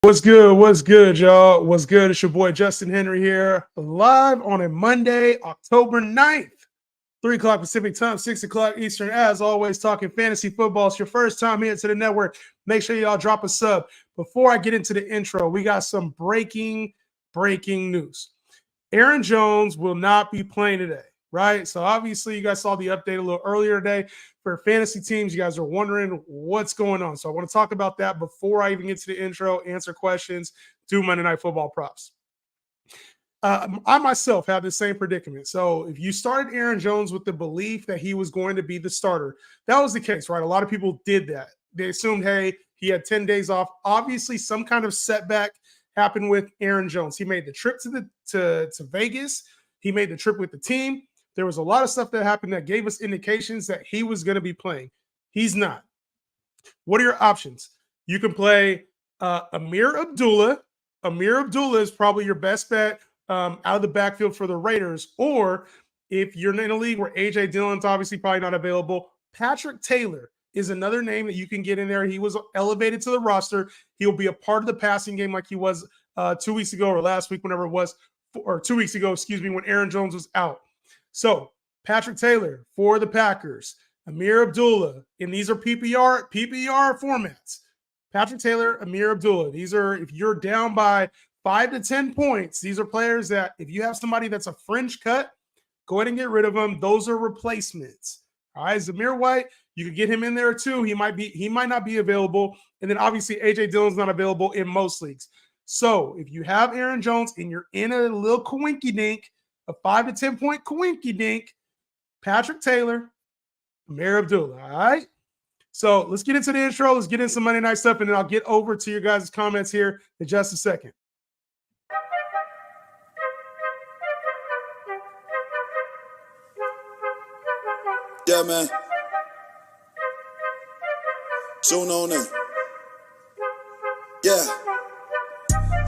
What's good? What's good, y'all? What's good? It's your boy Justin Henry here, live on a Monday, October 9th, 3 o'clock Pacific time, 6 o'clock Eastern. As always, talking fantasy football. It's your first time here to the network. Make sure y'all drop a sub. Before I get into the intro, we got some breaking news. Aaron Jones will not be playing today, right? So obviously you guys saw the update a little earlier today. For fantasy teams, you guys are wondering what's going on. So I want to talk about that before I even get to the intro, answer questions, do Monday Night Football props. I myself have the same predicament. So if you started Aaron Jones with the belief that he was going to be the starter, that was the case, right? A lot of people did that. They assumed, hey, he had 10 days off. Obviously, some kind of setback happened with Aaron Jones. He made the trip to Vegas. He made the trip with the team. There was a lot of stuff that happened that gave us indications that he was going to be playing. He's not. What are your options? You can play Amir Abdullah. Amir Abdullah is probably your best bet out of the backfield for the Raiders. Or if you're in a league where A.J. Dillon's obviously probably not available, Patrick Taylor is another name that you can get in there. He was elevated to the roster. He'll be a part of the passing game like he was 2 weeks ago or last week, whenever it was, or 2 weeks ago, when Aaron Jones was out. So Patrick Taylor for the Packers, Amir Abdullah, and these are PPR formats. Patrick Taylor, Amir Abdullah. These are, if you're down by 5 to 10 points, these are players that if you have somebody that's a fringe cut, go ahead and get rid of them. Those are replacements. All right, Zamir White, you could get him in there too. He might not be available. And then obviously AJ Dillon's not available in most leagues. So if you have Aaron Jones and you're in a little coinky dink, a 5 to 10 point coinky dink, Patrick Taylor, Amir Abdullah. All right. So let's get into the intro. Let's get into some Monday night stuff, and then I'll get over to your guys' comments here in just a second. Yeah, man. Tune on in. Yeah.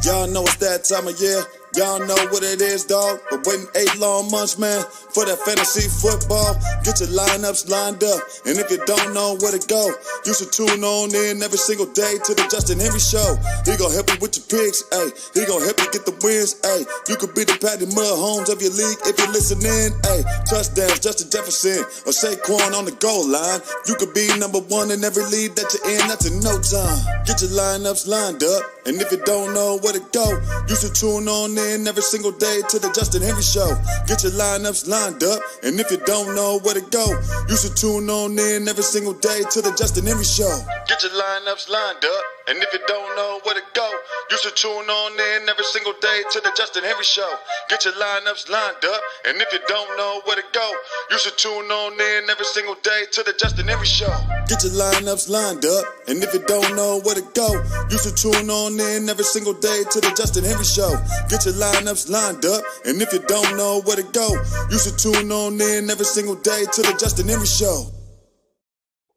Y'all know it's that time of year. Y'all know what it is, dog. But waiting 8 long months, man, for that fantasy football. Get your lineups lined up. And if you don't know where to go, you should tune on in every single day to the Justin Henry Show. He gonna help you with your picks, ayy. He gonna help you get the wins, ayy. You could be the Patty Mahomes of your league if you're listening, ayy. Touchdowns, Justin Jefferson, or Saquon on the goal line. You could be number 1 in every league that you're in. That's in no time. Get your lineups lined up. And if you don't know where to go, you should tune on in every single day to the Justin Henry Show. Get your lineups lined up. And if you don't know where to go, you should tune on in every single day to the Justin Henry Show. Get your lineups lined up. And if you don't know where to go, you should tune on in every single day to the Justin Henry Show. Get your lineups lined up. And if you don't know where to go, you should tune on in every single day to the Justin Henry Show. Get your lineups lined up. And if you don't know where to go, you should tune on in every single day to the Justin Henry Show. Get your lineups lined up. And if you don't know where to go, you should tune on in every single day to the Justin Henry Show.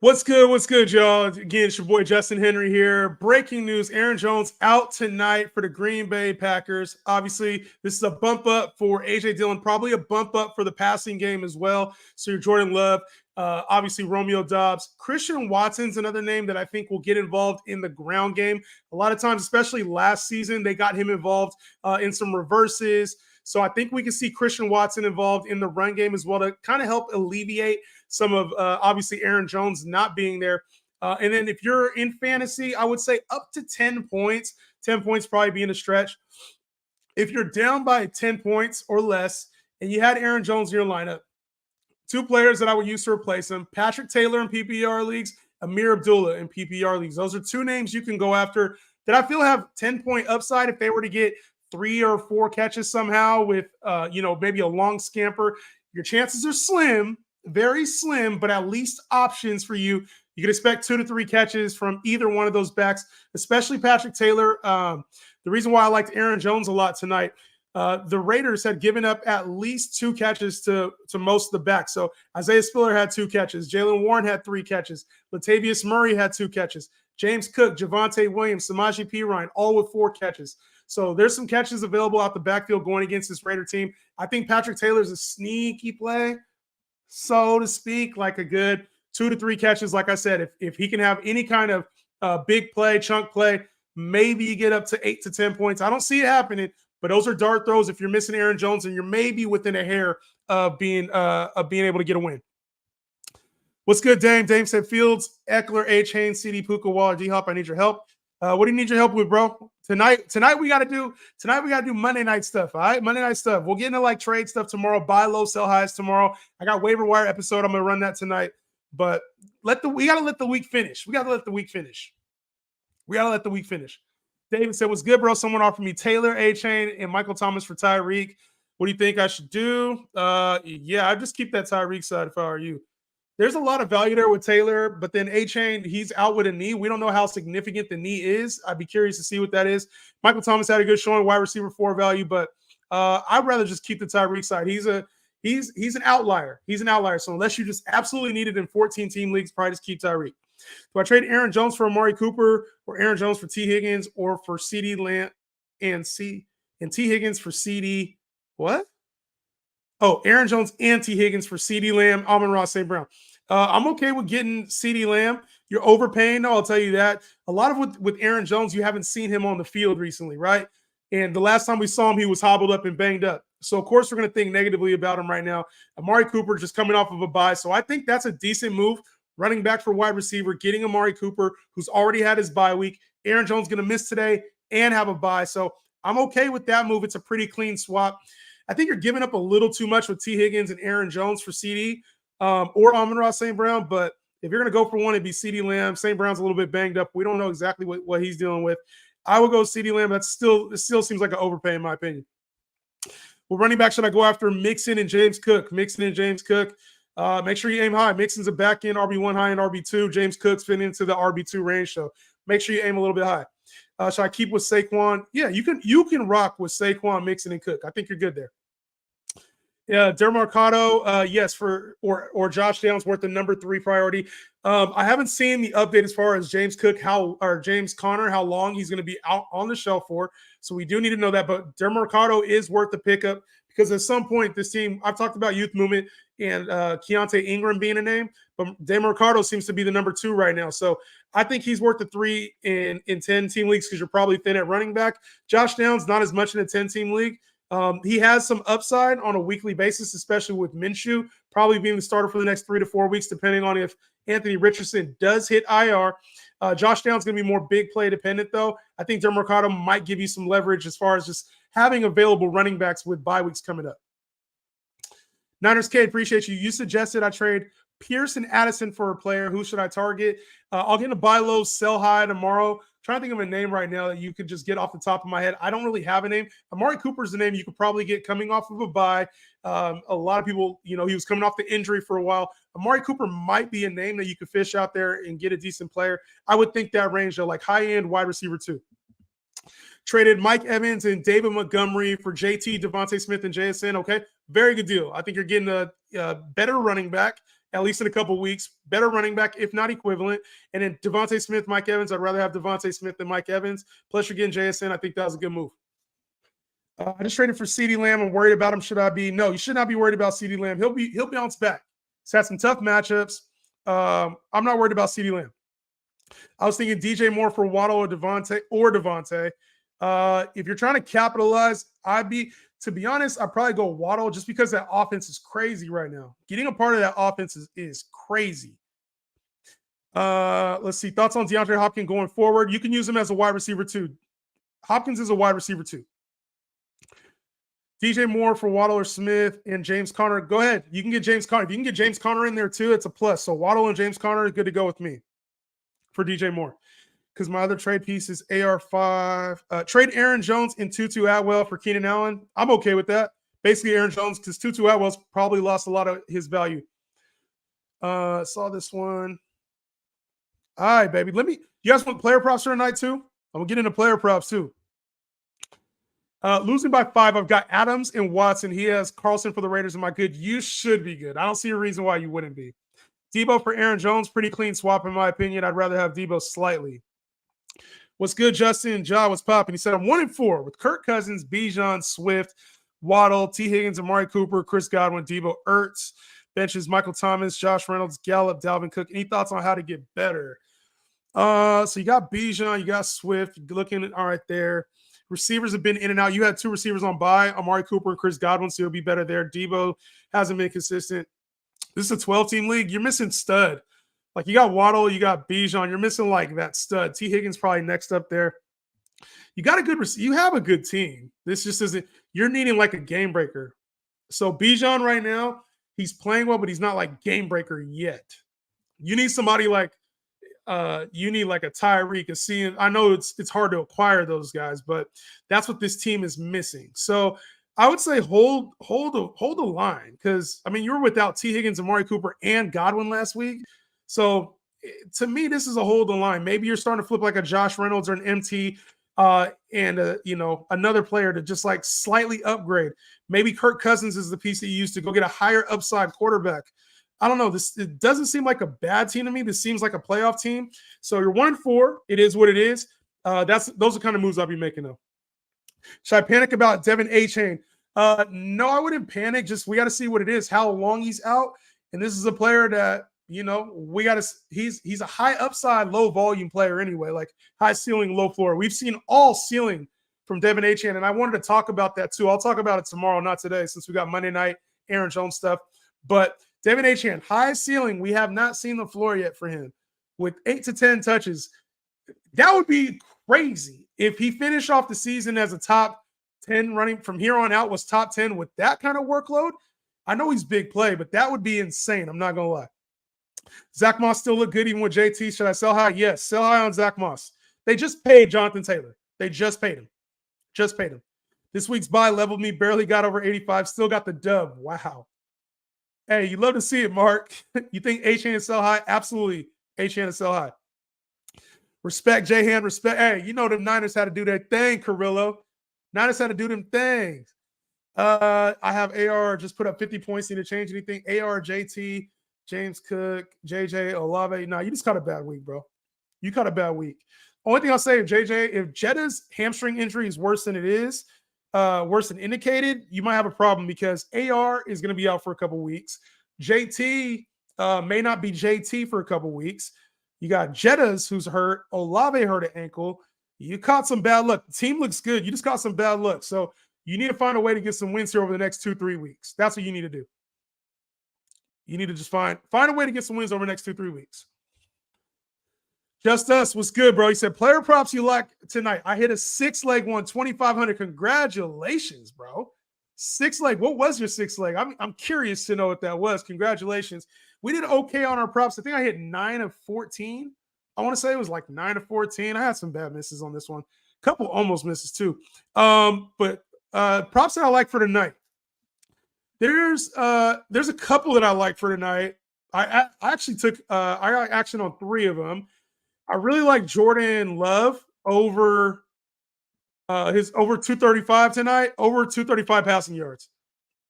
What's good? What's good, y'all? Again, it's your boy Justin Henry here. Breaking news, Aaron Jones out tonight for the Green Bay Packers. Obviously, this is a bump up for A.J. Dillon, probably a bump up for the passing game as well. So your Jordan Love, obviously Romeo Doubs. Christian Watson's another name that I think will get involved in the ground game. A lot of times, especially last season, they got him involved in some reverses. So I think we can see Christian Watson involved in the run game as well to kind of help alleviate some of obviously Aaron Jones not being there. And then if you're in fantasy, I would say up to 10 points. 10 points probably being a stretch. If you're down by 10 points or less and you had Aaron Jones in your lineup, 2 players that I would use to replace him, Patrick Taylor in PPR leagues, Amir Abdullah in PPR leagues. Those are 2 names you can go after that I feel have 10-point upside if they were to get 3 or 4 catches somehow with, maybe a long scamper. Your chances are slim, very slim, but at least options for you. You can expect 2 to 3 catches from either one of those backs, especially Patrick Taylor. The reason why I liked Aaron Jones a lot tonight, the Raiders had given up at least 2 catches to most of the backs. So Isaiah Spiller had 2 catches. Jalen Warren had 3 catches. Latavius Murray had 2 catches. James Cook, Javonte Williams, Samaje Perine, all with 4 catches. So there's some catches available out the backfield going against this Raider team. I think Patrick Taylor's a sneaky play, so to speak, like a good 2 to 3 catches. Like I said, if he can have any kind of big play, chunk play, Maybe you get up to 8 to 10 points. I don't see it happening, but those are dart throws if you're missing Aaron Jones and you're maybe within a hair of being able to get a win. What's good, Dame? Dame said Fields, Eckler, H. Haynes, CD, Puka, Waller, D-Hop. I need your help. What do you need your help with, bro? Tonight we got to do Monday night stuff. All right, Monday night stuff. We'll get into like trade stuff tomorrow. Buy low, sell highs tomorrow. I got waiver wire episode. I'm gonna run that tonight. But we gotta let the week finish. We gotta let the week finish. David said, "What's good, bro? Someone offered me Taylor, A-Chain, and Michael Thomas for Tyreek. What do you think I should do?" Yeah, I'd just keep that Tyreek side if I were you. There's a lot of value there with Taylor, but then A-Chain, he's out with a knee. We don't know how significant the knee is. I'd be curious to see what that is. Michael Thomas had a good showing, wide receiver 4 value, but I'd rather just keep the Tyreek side. He's an outlier. He's an outlier. So unless you just absolutely need it in 14-team leagues, probably just keep Tyreek. Do I trade Aaron Jones for Amari Cooper or Aaron Jones for T. Higgins or for CD Lamb and T. Higgins for CD? What? Oh, Aaron Jones and T. Higgins for CD Lamb, Amon-Ra, St. Brown. I'm okay with getting CD Lamb. You're overpaying, though, I'll tell you that. A lot of with Aaron Jones, you haven't seen him on the field recently, right? And the last time we saw him, he was hobbled up and banged up. So, of course, we're going to think negatively about him right now. Amari Cooper just coming off of a bye. So I think that's a decent move. Running back for wide receiver, getting Amari Cooper, who's already had his bye week. Aaron Jones going to miss today and have a bye. So I'm okay with that move. It's a pretty clean swap. I think you're giving up a little too much with T. Higgins and Aaron Jones for CD or Amon-Ra St. Brown. But if you're going to go for one, it'd be CD Lamb. St. Brown's a little bit banged up. We don't know exactly what he's dealing with. I would go CD Lamb. It still seems like an overpay in my opinion. Well, running back, should I go after Mixon and James Cook? Make sure you aim high. Mixon's a back end RB1 high and RB2. James Cook's fitting into the RB2 range, so make sure you aim a little bit high. Should I keep with Saquon? Yeah, you can rock with Saquon, Mixon, and Cook. I think you're good there. Yeah, Demarcado, yes, or Josh Downs worth the number 3 priority. I haven't seen the update as far as James Conner, how long he's going to be out on the shelf for. So we do need to know that. But Demarcado is worth the pickup because at some point this team, I've talked about youth movement and Keontae Ingram being a name, but Demarcado seems to be the number 2 right now. So I think he's worth the 3 in 10-team leagues because you're probably thin at running back. Josh Downs, not as much in a 10-team league. He has some upside on a weekly basis, especially with Minshew probably being the starter for the next 3 to 4 weeks, depending on if Anthony Richardson does hit IR. Josh Downs going to be more big play dependent, though. I think Demarcado might give you some leverage as far as just having available running backs with bye weeks coming up. Niners K, appreciate you. You suggested I trade Pierce and Addison for a player. Who should I target? I'll get a buy low, sell high tomorrow. Trying to think of a name right now that you could just get off the top of my head. I don't really have a name. Amari Cooper's the name you could probably get coming off of a bye. A lot of people, he was coming off the injury for a while. Amari Cooper might be a name that you could fish out there and get a decent player. I would think that range, though, like high-end wide receiver 2. Traded Mike Evans and David Montgomery for JT, Devontae Smith, and JSN. Okay, very good deal. I think you're getting a better running back, at least in a couple weeks. Better running back, if not equivalent. And then Devontae Smith, Mike Evans. I'd rather have Devontae Smith than Mike Evans. Plus, you're getting JSN. I think that was a good move. I just traded for CeeDee Lamb. I'm worried about him. Should I be? No, you should not be worried about CeeDee Lamb. He'll bounce back. He's had some tough matchups. I'm not worried about CeeDee Lamb. I was thinking DJ Moore for Waddle or Devontae. If you're trying to capitalize, to be honest, I'd probably go Waddle just because that offense is crazy right now. Getting a part of that offense is crazy. Let's see. Thoughts on DeAndre Hopkins going forward? You can use him as a wide receiver too. Hopkins is a wide receiver too. DJ Moore for Waddle or Smith and James Conner. Go ahead. You can get James Conner. If you can get James Conner in there too, it's a plus. So Waddle and James Conner are good to go with me for DJ Moore. Because my other trade piece is AR5. Trade Aaron Jones and Tutu Atwell for Keenan Allen. I'm okay with that. Basically, Aaron Jones, because Tutu Atwell's probably lost a lot of his value. Saw this one. All right, baby. You guys want player props for tonight too? I'm going to get into player props too. Losing by 5, I've got Adams and Watson. He has Carlson for the Raiders. Am I good? You should be good. I don't see a reason why you wouldn't be. Debo for Aaron Jones. Pretty clean swap in my opinion. I'd rather have Debo slightly. What's good, Justin? Ja, what's popping? He said, I'm 1-4 with Kirk Cousins, Bijan, Swift, Waddle, T. Higgins, Amari Cooper, Chris Godwin, Debo Ertz. Benches, Michael Thomas, Josh Reynolds, Gallup, Dalvin Cook. Any thoughts on how to get better? So you got Bijan, you got Swift, looking all right there. Receivers have been in and out. You had two receivers on bye, Amari Cooper and Chris Godwin, so you'll be better there. Debo hasn't been consistent. This is a 12-team league. You're missing stud. Like you got Waddle, you got Bijan. You're missing like that stud. T. Higgins probably next up there. You got a good. You have a good team. This just isn't. You're needing like a game breaker. So Bijan right now, he's playing well, but he's not like game breaker yet. You need somebody like. You need like a Tyreek, a seeing. I know it's hard to acquire those guys, but that's what this team is missing. So I would say hold the line, because I mean you were without T. Higgins, Amari Cooper, and Godwin last week. So to me, this is a hold the line. Maybe you're starting to flip like a Josh Reynolds or an MT, and another player to just like slightly upgrade. Maybe Kirk Cousins is the piece that you use to go get a higher upside quarterback. I don't know. It doesn't seem like a bad team to me. This seems like a playoff team. So you're 1-4. It is what it is. Those are the kind of moves I'll be making though. Should I panic about Devin Achane? No, I wouldn't panic. Just we got to see what it is, how long he's out. And this is a player that, we got to. He's a high upside, low volume player anyway, like high ceiling, low floor. We've seen all ceiling from Devin Achane, and I wanted to talk about that too. I'll talk about it tomorrow, not today, since we got Monday night Aaron Jones stuff. But Devin Achane, high ceiling. We have not seen the floor yet for him with 8 to 10 touches. That would be crazy if he finished off the season as a top 10 running from here on out, was top 10 with that kind of workload. I know he's big play, but that would be insane. I'm not going to lie. Zach Moss still look good even with JT. Should I sell high? Yes, sell high on Zach Moss. They just paid Jonathan Taylor. They just paid him. Just paid him. This week's buy leveled me, barely got over 85, still got the dub. Wow. Hey, you love to see it, Mark. You think Achane is sell high? Absolutely. Achane is sell high. Respect, J-Hand. Respect. Hey, them Niners had to do their thing, Carrillo. Niners had to do them things. I have AR just put up 50 points. Need to change anything? AR, JT, James Cook, JJ, Olave. No, you just caught a bad week, bro. You caught a bad week. Only thing I'll say, if Jetta's hamstring injury is worse than it is, worse than indicated, you might have a problem, because AR is going to be out for a couple weeks. JT may not be JT for a couple weeks. You got Jettas who's hurt. Olave hurt an ankle. You caught some bad luck. The team looks good. You just caught some bad luck. So you need to find a way to get some wins here over the next 2-3 weeks. That's what you need to do. You need to just find a way to get some wins over the next 2-3 weeks. Just Us was good, bro. He said, player props you like tonight. I hit a 6-leg one, 2,500. Congratulations, bro. 6-leg. What was your 6-leg? I'm curious to know what that was. Congratulations. We did okay on our props. I think I hit 9 of 14. I want to say it was like 9 of 14. I had some bad misses on this one. A couple almost misses too. But props that I like for tonight. There's a couple that I like for tonight. I actually took I got action on 3 of them. I really like Jordan Love over his over 235 tonight, over 235 passing yards.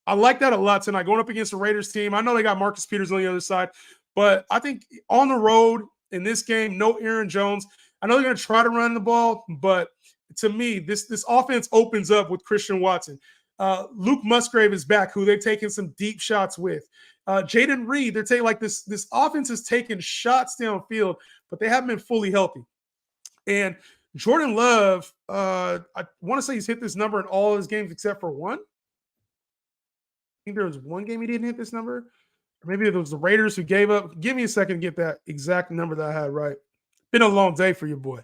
I like that a lot tonight, going up against the Raiders team. I know they got Marcus Peters on the other side, but I think on the road in this game, no Aaron Jones. I know they're going to try to run the ball, but to me, this offense opens up with Christian Watson. Luke Musgrave is back, who they've taken some deep shots with. Jaden Reed, they're taking like this offense is taking shots downfield, but they haven't been fully healthy. And Jordan Love, I want to say he's hit this number in all his games except for one. I think there was one game he didn't hit this number. Or maybe it was the Raiders who gave up. Give me a second to get that exact number that I had right. Been a long day for your boy.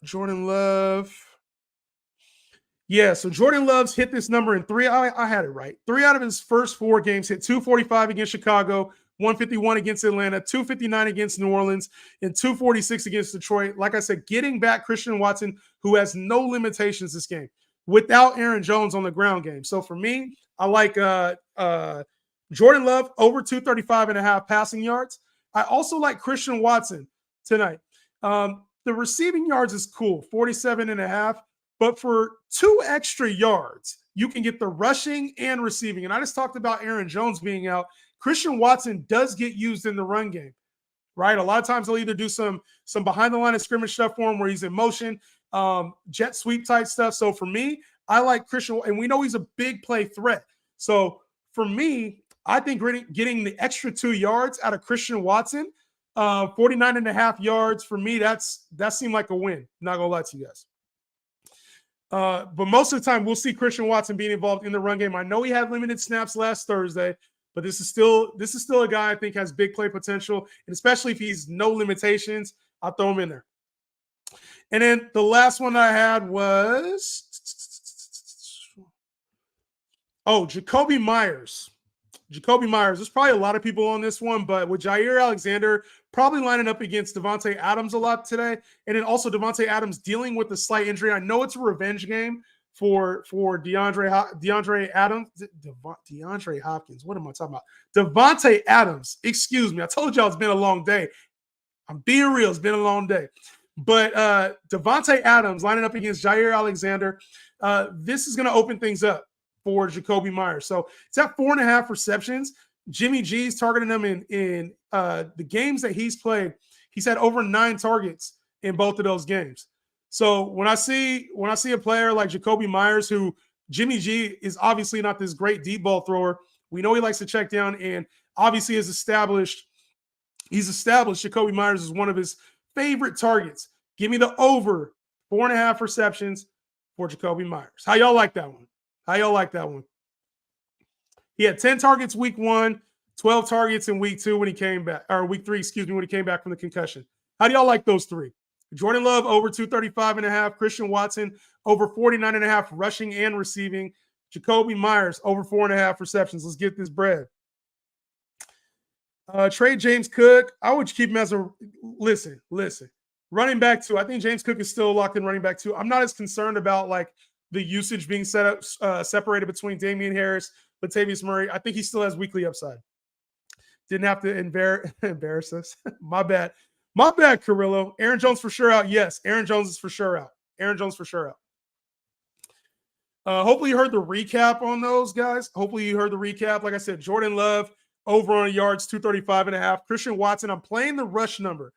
Jordan Love. Yeah, so Jordan Love's hit this number in 3. I had it right. 3 out of his first 4 games, hit 245 against Chicago, 151 against Atlanta, 259 against New Orleans, and 246 against Detroit. Like I said, getting back Christian Watson, who has no limitations this game, without Aaron Jones on the ground game. So for me, I like Jordan Love over 235.5 passing yards. I also like Christian Watson tonight. The receiving yards is cool, 47.5. But for 2 extra yards, you can get the rushing and receiving. And I just talked about Aaron Jones being out. Christian Watson does get used in the run game, right? A lot of times they'll either do some behind the line of scrimmage stuff for him where he's in motion, jet sweep type stuff. So for me, I like Christian, and we know he's a big play threat. So for me, I think getting the extra 2 yards out of Christian Watson, 49.5 yards for me, that seemed like a win. Not gonna lie to you guys. But most of the time, we'll see Christian Watson being involved in the run game. I know he had limited snaps last Thursday, but this is still a guy I think has big play potential, and especially if he's no limitations, I'll throw him in there. And then the last one I had was Jacoby Myers. Jacoby Myers. There's probably a lot of people on this one, but with Jair Alexander probably lining up against Devontae Adams a lot today, and then also Devontae Adams dealing with a slight injury. I know it's a revenge game for DeAndre Hopkins. What am I talking about? Devontae Adams. Excuse me. I told y'all it's been a long day. I'm being real. It's been a long day. But Devontae Adams lining up against Jair Alexander. This is going to open things up for Jacoby Myers. So it's at 4.5 receptions. Jimmy G's targeting him in the games that he's played. He's had over 9 targets in both of those games. So when I see a player like Jacoby Myers, who Jimmy G is obviously not this great deep ball thrower, we know he likes to check down, and obviously he's established Jacoby Myers is one of his favorite targets. Give me the over 4.5 receptions for Jacoby Myers. How y'all like that one? He had 10 targets week 1, 12 targets in week 2 when he came back, or week 3, when he came back from the concussion. How do y'all like those 3? Jordan Love over 235.5, Christian Watson over 49.5 rushing and receiving, Jacoby Myers over 4.5 receptions. Let's get this bread. Trade James Cook. I would keep him as a listen. Running back 2. I think James Cook is still locked in running back 2. I'm not as concerned about like the usage being separated between Damian Harris, Latavius Murray. I think he still has weekly upside. Didn't have to embarrass us. My bad, Carrillo. Aaron Jones for sure out. Yes, Aaron Jones is for sure out. Hopefully you heard the recap on those guys. Like I said, Jordan Love over on yards, 235.5. Christian Watson, I'm playing the rush number.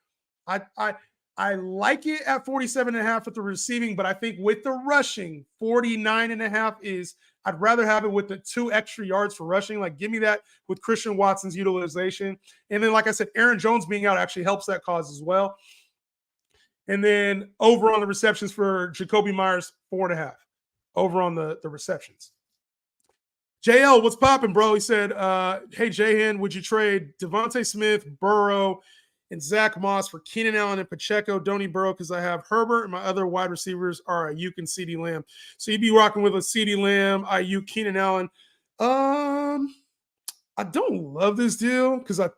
I like it at 47.5 with the receiving, but I think with the rushing, 49.5 is, I'd rather have it with the 2 extra yards for rushing. Like, give me that with Christian Watson's utilization. And then, like I said, Aaron Jones being out actually helps that cause as well. And then over on the receptions for Jacoby Myers, 4.5. Over on the receptions. JL, what's popping, bro? He said, hey, Jahan, would you trade Devontae Smith, Burrow, and Zach Moss for Keenan Allen and Pacheco? Don't need Burrow because I have Herbert, and my other wide receivers are Ayuk and CeeDee Lamb. So you'd be rocking with a CeeDee Lamb, Ayuk, Keenan Allen. I don't love this deal because I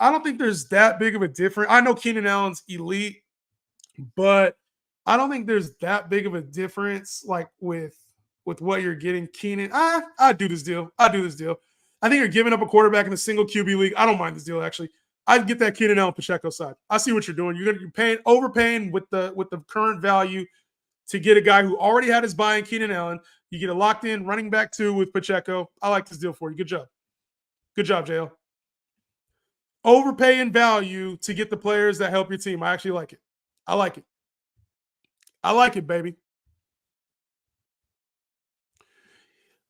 don't think there's that big of a difference. I know Keenan Allen's elite, but I don't think there's that big of a difference like with what you're getting. Keenan, I do this deal. I think you're giving up a quarterback in a single QB league. I don't mind this deal, actually. I'd get that Keenan Allen Pacheco side. I see what you're doing. You're overpaying with the current value to get a guy who already had his buy in Keenan Allen. You get a locked in running back 2 with Pacheco. I like this deal for you. Good job, JL. Overpaying value to get the players that help your team. I actually like it. I like it, baby.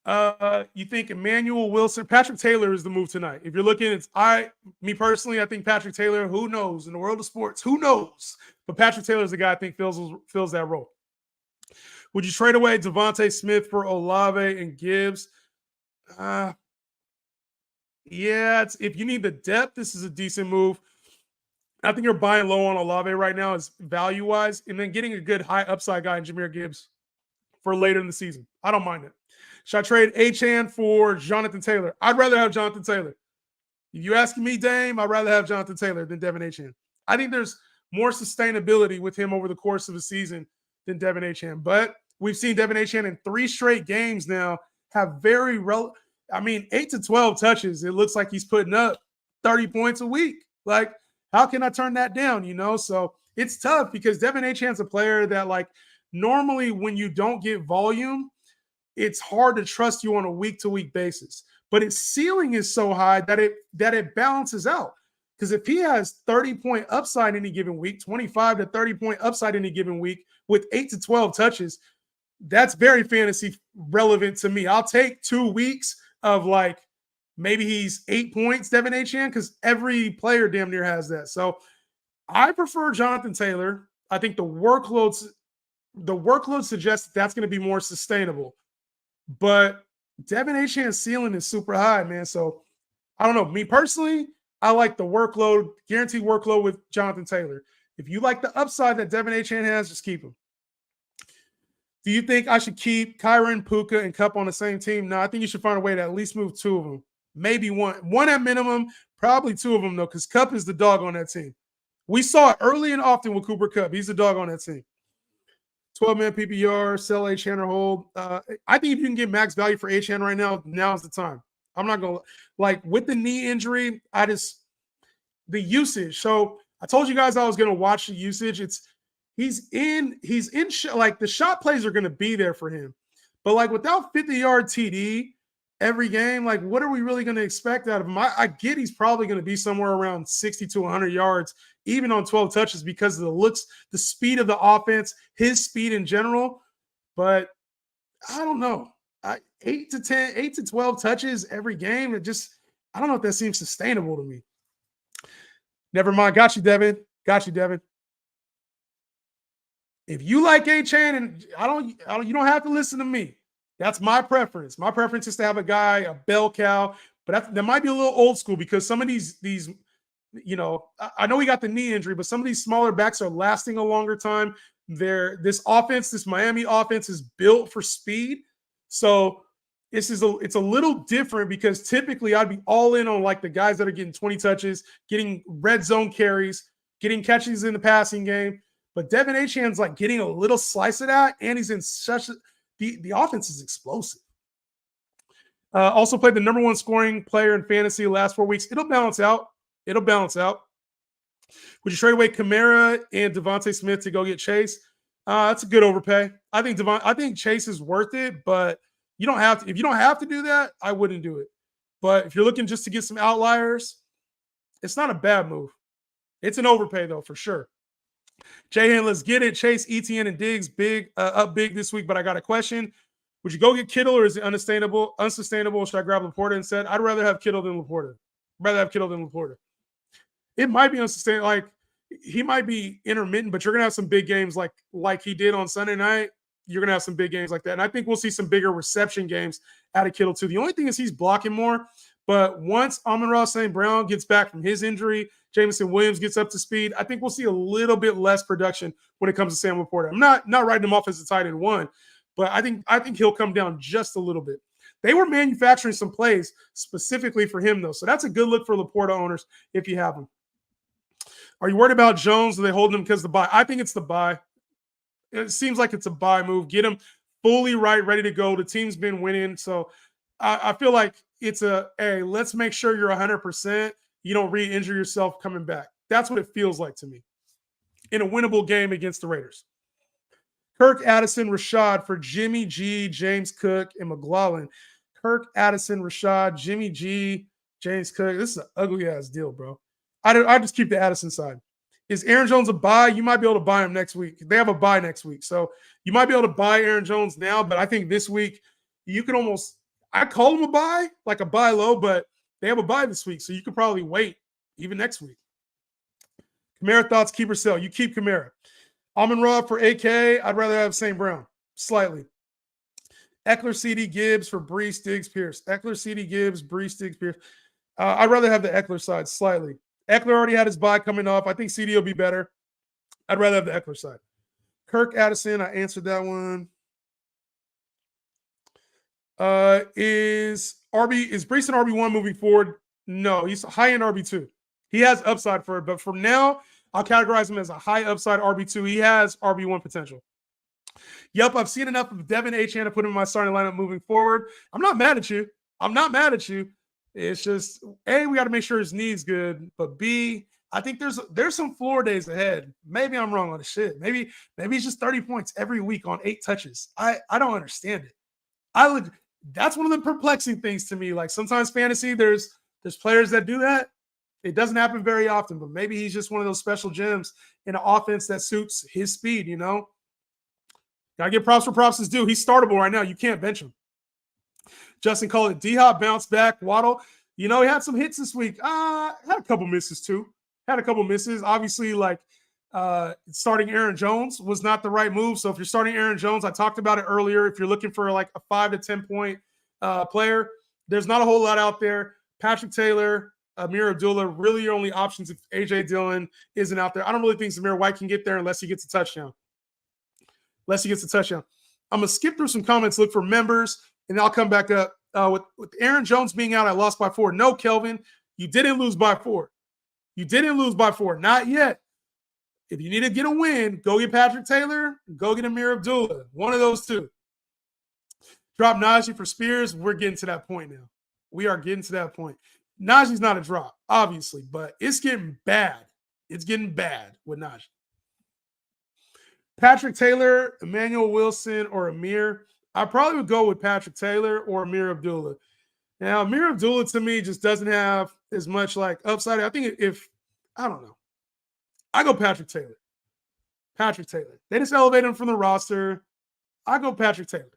You think Emmanuel Wilson, Patrick Taylor is the move tonight. If you're looking, me personally, I think Patrick Taylor, who knows in the world of sports, who knows? But Patrick Taylor is the guy I think fills that role. Would you trade away Devontae Smith for Olave and Gibbs? Yeah, if you need the depth, this is a decent move. I think you're buying low on Olave right now is value-wise, and then getting a good high upside guy in Jahmyr Gibbs for later in the season. I don't mind it. Should I trade Achane for Jonathan Taylor? I'd rather have Jonathan Taylor. If you asking me, Dame, I'd rather have Jonathan Taylor than Devin Achane. I think there's more sustainability with him over the course of a season than Devin Achane. But we've seen Devin Achane in 3 straight games now have 8 to 12 touches. It looks like he's putting up 30 points a week. Like, how can I turn that down, So it's tough because Devin Achane's a player that, like, normally when you don't get volume, it's hard to trust you on a week-to-week basis. But its ceiling is so high that it balances out. Because if he has 30-point upside any given week, 25 to 30-point upside any given week with 8 to 12 touches, that's very fantasy relevant to me. I'll take 2 weeks of like maybe he's 8 points, Devin Achane, because every player damn near has that. So I prefer Jonathan Taylor. I think the workload suggests that's going to be more sustainable. But Devin Achane's ceiling is super high, man. So I don't know. Me personally, I like the workload, guaranteed workload with Jonathan Taylor. If you like the upside that Devin Achane has, just keep him. Do you think I should keep Kyron, Puka, and Cup on the same team? No, I think you should find a way to at least move 2 of them. Maybe one. One at minimum, probably 2 of them, though, because Cup is the dog on that team. We saw it early and often with Cooper Kupp. He's the dog on that team. 12-man PPR, sell Achane or hold. I think if you can get max value for Achane right now, now's the time. I'm not going to – like, with the knee injury, the usage. So I told you guys I was going to watch the usage. He's in like the shot plays are going to be there for him. But like without 50-yard TD every game, like what are we really going to expect out of him? I get he's probably going to be somewhere around 60 to 100 yards, even on 12 touches because of the looks, the speed of the offense, his speed in general. But I don't know. 8 to 12 touches every game. I don't know if that seems sustainable to me. Never mind. Got you, Devin. If you like Achane, and you don't have to listen to me. That's my preference. My preference is to have a guy, a bell cow, but that might be a little old school because some of these, I know he got the knee injury, but some of these smaller backs are lasting a longer time. This Miami offense is built for speed. So it's a little different because typically I'd be all in on like the guys that are getting 20 touches, getting red zone carries, getting catches in the passing game. But Devin Achane's like getting a little slice of that, and he's in the offense is explosive. Also played the number 1 scoring player in fantasy the last 4 weeks. It'll balance out. Would you trade away Kamara and Devontae Smith to go get Chase? That's a good overpay. I think Chase is worth it, but you don't have to. If you don't have to do that, I wouldn't do it. But if you're looking just to get some outliers, it's not a bad move. It's an overpay though, for sure. Jay, let's get it. Chase, ETN, and Diggs up big this week, but I got a question. Would you go get Kittle or is it unsustainable? Should I grab Laporta instead? I'd rather have Kittle than Laporta. It might be unsustainable. Like, he might be intermittent, but you're going to have some big games like he did on Sunday night. You're going to have some big games like that. And I think we'll see some bigger reception games out of Kittle too. The only thing is he's blocking more. But once Amon-Ra St. Brown gets back from his injury, Jameson Williams gets up to speed, I think we'll see a little bit less production when it comes to Sam Laporta. I'm not writing him off as a tight end 1, but I think he'll come down just a little bit. They were manufacturing some plays specifically for him, though. So that's a good look for Laporta owners if you have him. Are you worried about Jones? Are they holding him because of the bye? I think it's the bye. It seems like it's a bye move. Get him fully right, ready to go. The team's been winning. So I feel like it's let's make sure you're 100%. You don't re-injure yourself coming back. That's what it feels like to me in a winnable game against the Raiders. Kirk, Addison, Rashad for Jimmy G, James Cook, and McLaughlin. Kirk, Addison, Rashad, Jimmy G, James Cook. This is an ugly-ass deal, bro. I just keep the Addison side. Is Aaron Jones a buy? You might be able to buy him next week. They have a buy next week. So you might be able to buy Aaron Jones now, but I think this week you can almost – I call him a buy, like a buy low, but they have a buy this week, so you could probably wait even next week. Kamara thoughts, keep or sell. You keep Kamara. Amon-Ra for AK, I'd rather have St. Brown, slightly. Eckler, CD, Gibbs for Breece, Diggs, Pierce. Eckler, CD, Gibbs, Breece, Diggs, Pierce. I'd rather have the Eckler side, slightly. Eckler already had his bye coming off. I think CD will be better. I'd rather have the Eckler side. Kirk, Addison, I answered that one. Is Breece an RB1 moving forward? No, he's high in RB2. He has upside for it, but for now, I'll categorize him as a high upside RB2. He has RB1 potential. Yep, I've seen enough of Devin Achane to put him in my starting lineup moving forward. I'm not mad at you. It's just, A, we got to make sure his knee's good, but B, I think there's some floor days ahead. Maybe I'm wrong on the shit. Maybe it's just 30 points every week on 8 touches. I don't understand it. That's one of the perplexing things to me. Like sometimes fantasy, there's players that do that. It doesn't happen very often, but maybe he's just one of those special gems in an offense that suits his speed, you know? Gotta give props for props is due. He's startable right now. You can't bench him. Justin called it D-Hop bounce back. Waddle. He had some hits this week. Had a couple misses too. Obviously, like starting Aaron Jones was not the right move. So if you're starting Aaron Jones, I talked about it earlier. If you're looking for like a 5 to 10 point player, there's not a whole lot out there. Patrick Taylor, Amir Abdullah, really your only options if AJ Dillon isn't out there. I don't really think Zamir White can get there unless he gets a touchdown. I'm going to skip through some comments, look for members, and I'll come back up. With Aaron Jones being out, I lost by 4. No, Kelvin, you didn't lose by 4. Not yet. If you need to get a win, go get Patrick Taylor, go get Amir Abdullah. One of those two. Drop Najee for Spears. We're getting to that point now. We are getting to that point. Najee's not a drop, obviously, but it's getting bad. It's getting bad with Najee. Patrick Taylor, Emmanuel Wilson, or Amir. I probably would go with Patrick Taylor or Amir Abdullah. Now, Amir Abdullah to me just doesn't have as much like upside. I think I don't know. I go Patrick Taylor. They just elevated him from the roster. I go Patrick Taylor.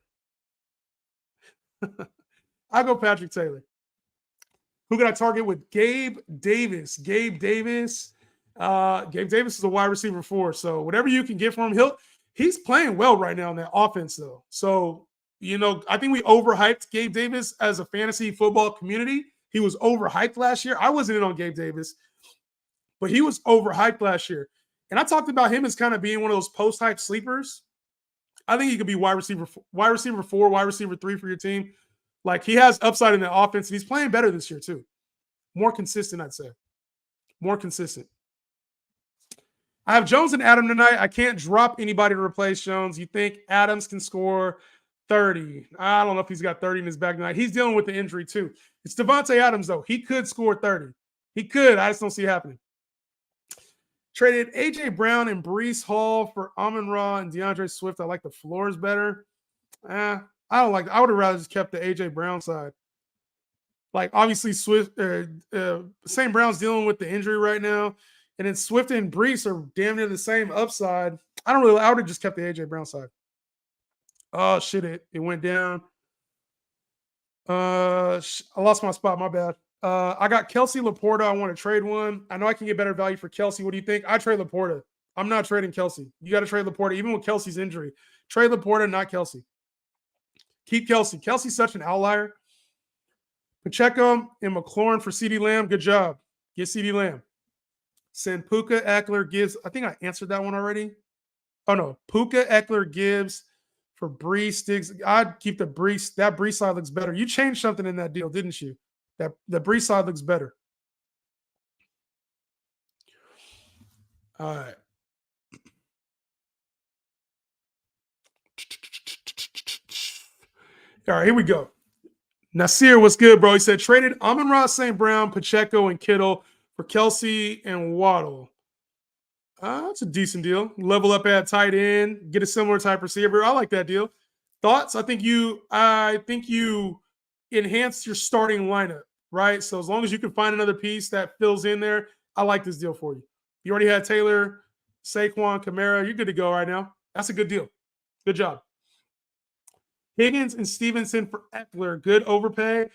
Who could I target with? Gabe Davis. Gabe Davis is a wide receiver 4. So whatever you can get from him, he's playing well right now in that offense, though. So, I think we overhyped Gabe Davis as a fantasy football community. He was overhyped last year. I wasn't in on Gabe Davis, but he was overhyped last year. And I talked about him as kind of being one of those post-hype sleepers. I think he could be wide receiver 4, wide receiver 3 for your team. Like, he has upside in the offense, and he's playing better this year, too. More consistent, I'd say. More consistent. I have Jones and Adam tonight. I can't drop anybody to replace Jones. You think Adams can score 30? I don't know if he's got 30 in his bag tonight. He's dealing with the injury, too. It's Devontae Adams, though. He could score 30. He could. I just don't see it happening. Traded A.J. Brown and Breece Hall for Amon-Ra and DeAndre Swift. I like the floors better. I don't like. I would have rather just kept the A.J. Brown side. Like, obviously, St. Brown's dealing with the injury right now. And then Swift and Breece are damn near the same upside. I would have just kept the A.J. Brown side. Oh, shit, it went down. I lost my spot. My bad. I got Kelsey Laporta. I want to trade one. I know I can get better value for Kelsey. What do you think? I trade Laporta. I'm not trading Kelsey. You got to trade Laporta, even with Kelsey's injury. Trade Laporta, not Kelsey. Keep Kelsey. Kelsey's such an outlier. Pacheco and McLaurin for CeeDee Lamb. Good job. Get CeeDee Lamb. Send Puka, Eckler, Gibbs. I think I answered that one already. Oh, no. Puka, Eckler, Gibbs for Breece, Sticks. I'd keep the Breece. That Breece side looks better. You changed something in that deal, didn't you? The Breece side looks better. All right. All right, here we go. Nasir, what's good, bro? He said, traded Amon-Ra, St. Brown, Pacheco, and Kittle for Kelsey and Waddle. That's a decent deal. Level up at tight end, get a similar type receiver. I like that deal. Thoughts? I think you enhanced your starting lineup, right? So as long as you can find another piece that fills in there, I like this deal for you. You already had Taylor, Saquon, Kamara. You're good to go right now. That's a good deal. Good job. Higgins and Stevenson for Eckler. Good overpay.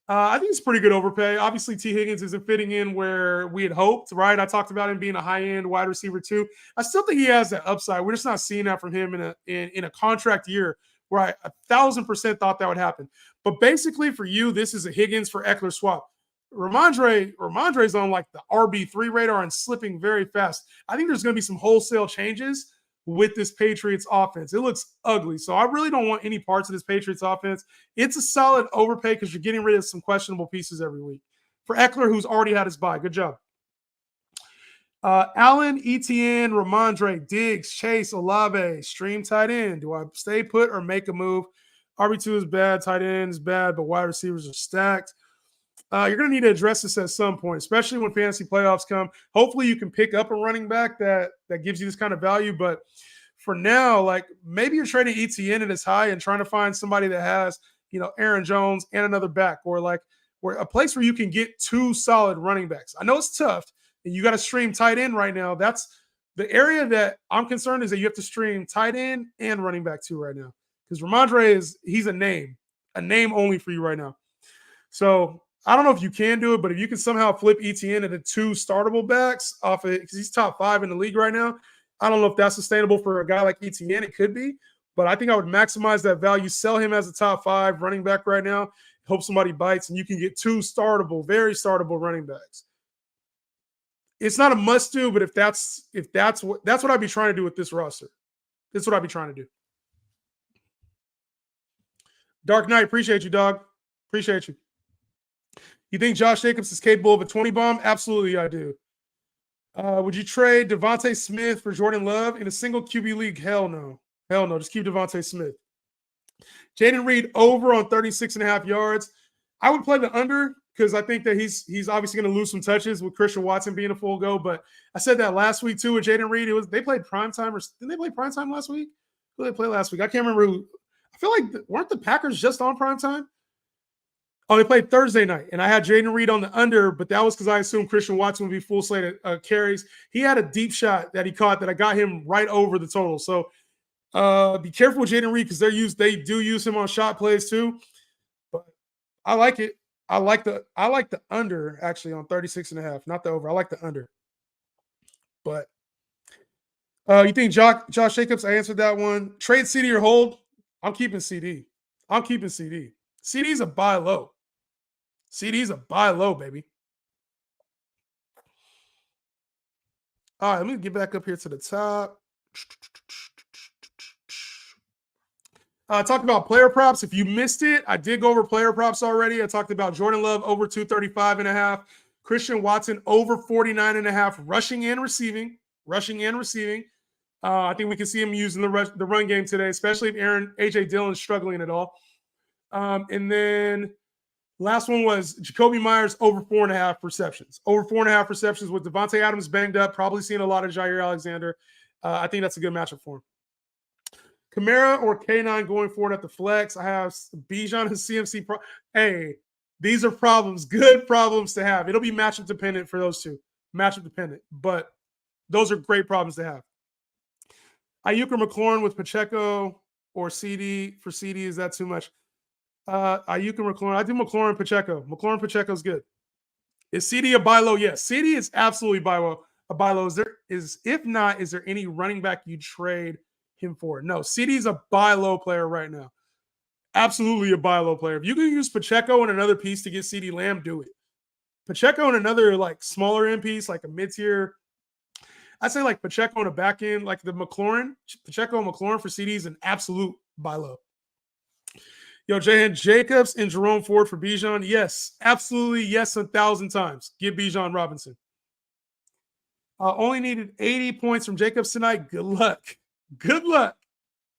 I think it's pretty good overpay. Obviously, T. Higgins isn't fitting in where we had hoped, right? I talked about him being a high-end wide receiver too. I still think he has that upside. We're just not seeing that from him in a contract year where I 1,000% thought that would happen. But basically, for you, this is a Higgins for Eckler swap. Ramondre's on like the RB3 radar and slipping very fast. I think there's going to be some wholesale changes with this Patriots offense. It looks ugly. So I really don't want any parts of this Patriots offense. It's a solid overpay because you're getting rid of some questionable pieces every week. For Eckler, who's already had his bye. Good job. Allen, Etienne, Ramondre, Diggs, Chase, Olave, stream tight end. Do I stay put or make a move? RB2 is bad. Tight end is bad, but wide receivers are stacked. You're going to need to address this at some point, especially when fantasy playoffs come. Hopefully you can pick up a running back that gives you this kind of value. But for now, like maybe you're trading Etienne at his high and trying to find somebody that has, Aaron Jones and another back, or like where a place where you can get 2 solid running backs. I know it's tough and you got to stream tight end right now. That's the area that I'm concerned is that you have to stream tight end and running back too right now. Because Ramondre he's a name only for you right now. So I don't know if you can do it, but if you can somehow flip ETN into 2 startable backs off it, because he's top 5 in the league right now. I don't know if that's sustainable for a guy like ETN. It could be, but I think I would maximize that value, sell him as a top 5 running back right now, hope somebody bites, and you can get 2 startable, very startable running backs. It's not a must do, but if that's what I'd be trying to do with this roster. That's what I'd be trying to do. Dark Knight, appreciate you, dog. Appreciate you. You think Josh Jacobs is capable of a 20 bomb? Absolutely, I do. Would you trade Devontae Smith for Jordan Love in a single QB league? Hell no. Hell no. Just keep Devontae Smith. Jaden Reed over on 36.5 yards. I would play the under because I think that he's obviously going to lose some touches with Christian Watson being a full go. But I said that last week too with Jaden Reed. They played primetime, or didn't they play primetime last week? Who did they play last week? I can't remember who. I feel like weren't the Packers just on primetime? Oh, they played Thursday night, and I had Jaden Reed on the under, but that was because I assumed Christian Watson would be full slate of carries. He had a deep shot that he caught that I got him right over the total. So be careful with Jaden Reed because they do use him on shot plays too. But I like it. I like the under actually on 36.5, not the over. I like the under. But you think Josh Jacobs? I answered that one. Trade CD or hold? I'm keeping CD. I'm keeping CD. CD's a buy low. CD's a buy low, baby. All right, let me get back up here to the top. I talked about player props. If you missed it, I did go over player props already. I talked about Jordan Love over 235.5, Christian Watson over 49.5, rushing and receiving. I think we can see him using the run game today, especially if AJ Dillon's struggling at all. And then last one was Jacoby Myers over 4.5 receptions. Over 4.5 receptions with Devontae Adams banged up, probably seeing a lot of Jair Alexander. I think that's a good matchup for him. Kamara or K9 going forward at the flex. I have Bijan and CMC. Hey, these are problems, good problems to have. It'll be matchup dependent for those two. Matchup dependent, but those are great problems to have. Ayuk or McLaurin with Pacheco or CD for CD. Is that too much? Ayuk and McLaurin. I do McLaurin Pacheco. McLaurin Pacheco is good. Is CD a buy low? Yes. CD is absolutely a buy low. If not, is there any running back you trade him for? No. CD's a buy low player right now. Absolutely a buy low player. If you can use Pacheco and another piece to get CD Lamb, do it. Pacheco and another like smaller end piece, like a mid-tier. I'd say like Pacheco and a back end, like the McLaurin. Pacheco and McLaurin for CD is an absolute buy low. Yo, Jahan Jacobs and Jerome Ford for Bijan. Yes, absolutely. Yes, 1,000 times. Give Bijan Robinson. Only needed 80 points from Jacobs tonight. Good luck. Good luck.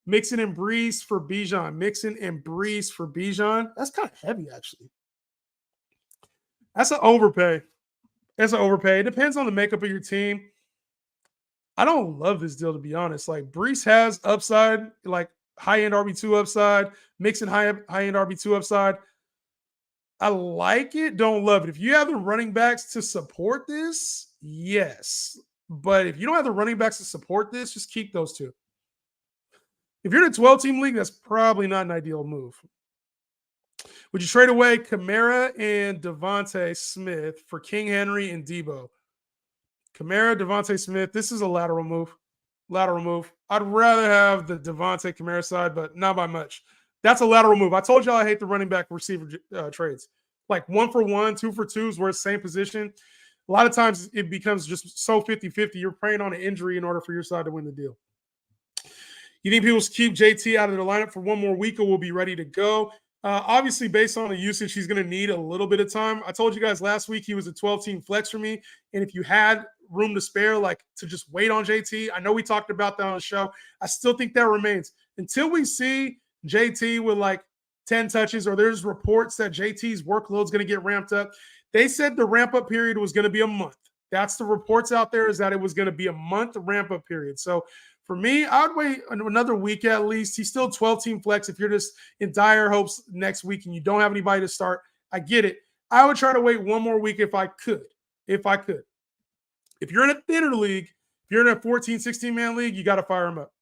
Mixon and Breeze for Bijan. Mixon and Breeze for Bijan. That's kind of heavy, actually. That's an overpay. That's an overpay. It depends on the makeup of your team. I don't love this deal, to be honest. Like, Breeze has upside, like high-end RB2 upside. Mixon high-end RB2 upside. I like it. Don't love it. If you have the running backs to support this, yes. But if you don't have the running backs to support this, just keep those two. If you're in a 12-team league, that's probably not an ideal move. Would you trade away Kamara and Devontae Smith for King Henry and Debo? Kamara, Devontae Smith, this is a lateral move. Lateral move. I'd rather have the Devontae Kamara side, but not by much. That's a lateral move. I told y'all I hate the running back receiver trades. Like 1-for-1, 2-for-2s where it's the same position. A lot of times it becomes just so 50-50. You're preying on an injury in order for your side to win the deal. You think people keep JT out of their lineup for one more week or will be ready to go? Obviously, based on the usage, he's going to need a little bit of time. I told you guys last week he was a 12-team flex for me. And if you had room to spare, like to just wait on JT, I know we talked about that on the show. I still think that remains. Until we see JT with like 10 touches or there's reports that JT's workload is going to get ramped up. They said the ramp-up period was going to be a month. That's the reports out there, is that it was going to be a month ramp-up period. So for me, I would wait another week at least. He's still 12-team flex. If you're just in dire hopes next week and you don't have anybody to start, I get it. I would try to wait one more week if I could. If you're in a thinner league, if you're in a 14, 16-man league, you got to fire him up.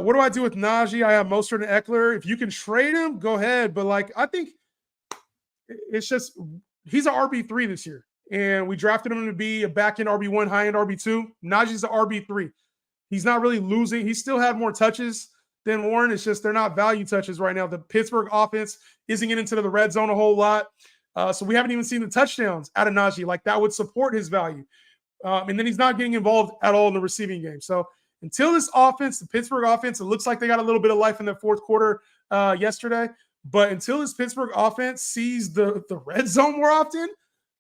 What do I do with Najee? I have Mostert and Eckler. If you can trade him, go ahead. But like, I think It's just he's an RB3 this year. And we drafted him to be a back-end RB1, high-end RB2. Najee's an RB3. He's not really losing. He still had more touches than Warren. It's just they're not value touches right now. The Pittsburgh offense isn't getting into the red zone a whole lot. So we haven't even seen the touchdowns out of Najee. Like that would support his value. And then he's not getting involved at all in the receiving game. So until this offense, the Pittsburgh offense, it looks like they got a little bit of life in the fourth quarter yesterday. But until this Pittsburgh offense sees the red zone more often,